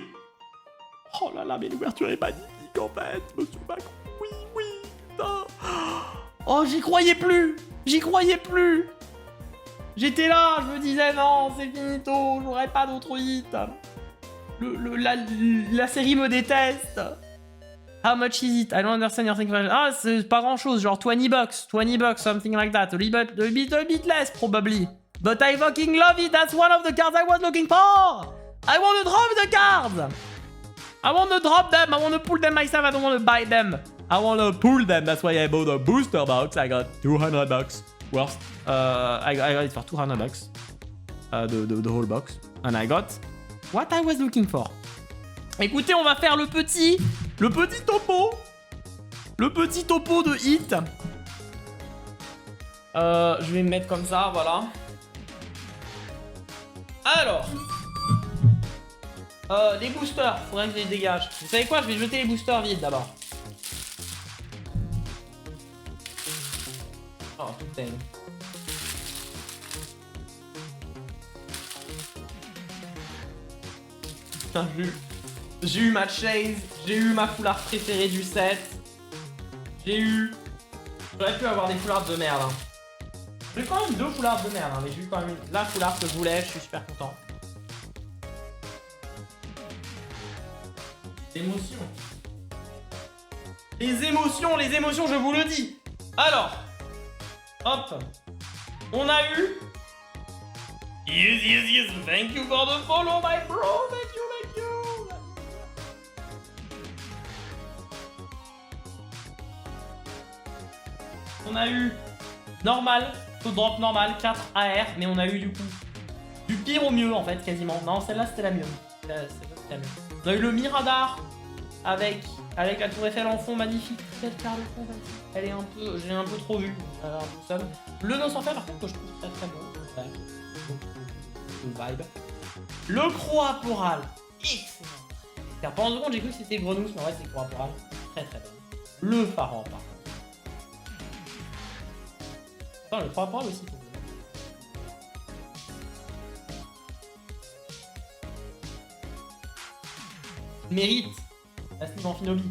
Oh là là, mais l'ouverture est magnifique en fait, monsieur Macron. Oui, putain. Oh, j'y croyais plus. J'étais là, je me disais non, c'est finito, j'aurai pas d'autres hits. La série me déteste. How much is it? I don't understand your thinking. Ah, c'est pas grand chose, genre 20 bucks, something like that. A little bit less, probably. But I fucking love it, that's one of the cards I was looking for. I want to drop the cards. I want to drop them, I want to pull them myself, I don't want to buy them. I want to pull them, that's why I bought a booster box. I got 200 bucks worth. I got it for 200 bucks. The whole box. And I got What I was looking for. Écoutez, on va faire le petit topo. Le petit topo de hit. Je vais me mettre comme ça, voilà. Alors. Les boosters, faudrait que je les dégage. Vous savez quoi? Je vais jeter les boosters vides d'abord. Oh, putain. Putain, j'ai eu ma chase, j'ai eu ma foulard préférée du set. J'aurais pu avoir des foulards de merde. Hein. J'ai eu quand même 2 foulards de merde, hein, mais j'ai eu quand même la foulard que je voulais, je suis super content. Émotions. Les émotions, je vous le dis. Alors, hop, on a eu... Yes, thank you for the follow, my bro, thank you. On a eu normal, taux de drop normal, 4 AR, mais on a eu du coup du pire au mieux en fait, quasiment. Non, celle-là c'était la mieux. Celle-là c'était la mieux. On a eu le Miradar avec la tour Eiffel en fond, magnifique. Cette carte de fond, elle est un peu, j'ai un peu trop vu. Un peu seul. Le 900 fait par contre que je trouve très très beau. Ouais. Le vibe. Le Croaporal, excellent. Pendant 2 secondes j'ai cru que c'était Grenousse, mais en vrai c'est Croaporal. Très très bien. Le Pharaon par contre. Attends, le Croaporal aussi. Mérite la Steve Amphinobi.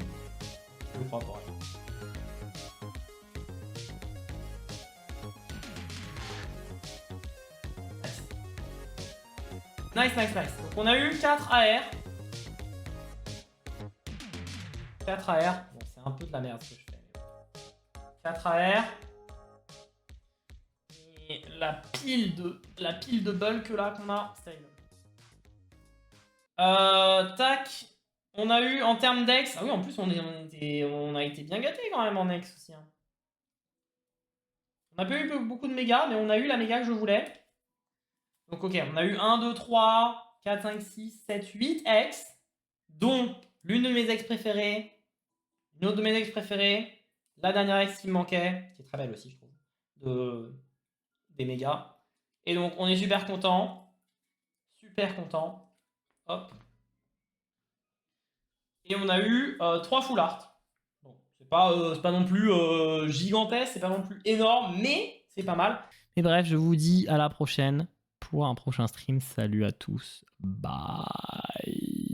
Le Croaporal. Nice. Donc on a eu 4 AR. 4 AR. Bon, c'est un peu de la merde ce que je fais. 4 AR. Et la pile de bulk là qu'on a, c'est tac. On a eu en termes d'ex. Ah oui, en plus on a été bien gâtés quand même en ex aussi. Hein. On n'a pas eu beaucoup de méga, mais on a eu la méga que je voulais. Donc ok, on a eu 1, 2, 3, 4, 5, 6, 7, 8 ex, dont l'une de mes ex préférées, une autre de mes ex préférées, la dernière ex qui me manquait, qui est très belle aussi je trouve, des mégas. Et donc on est super content. Hop. Et on a eu 3 full art. Bon, c'est pas non plus gigantesque, c'est pas non plus énorme, mais c'est pas mal. Mais bref, je vous dis à la prochaine pour un prochain stream. Salut à tous. Bye.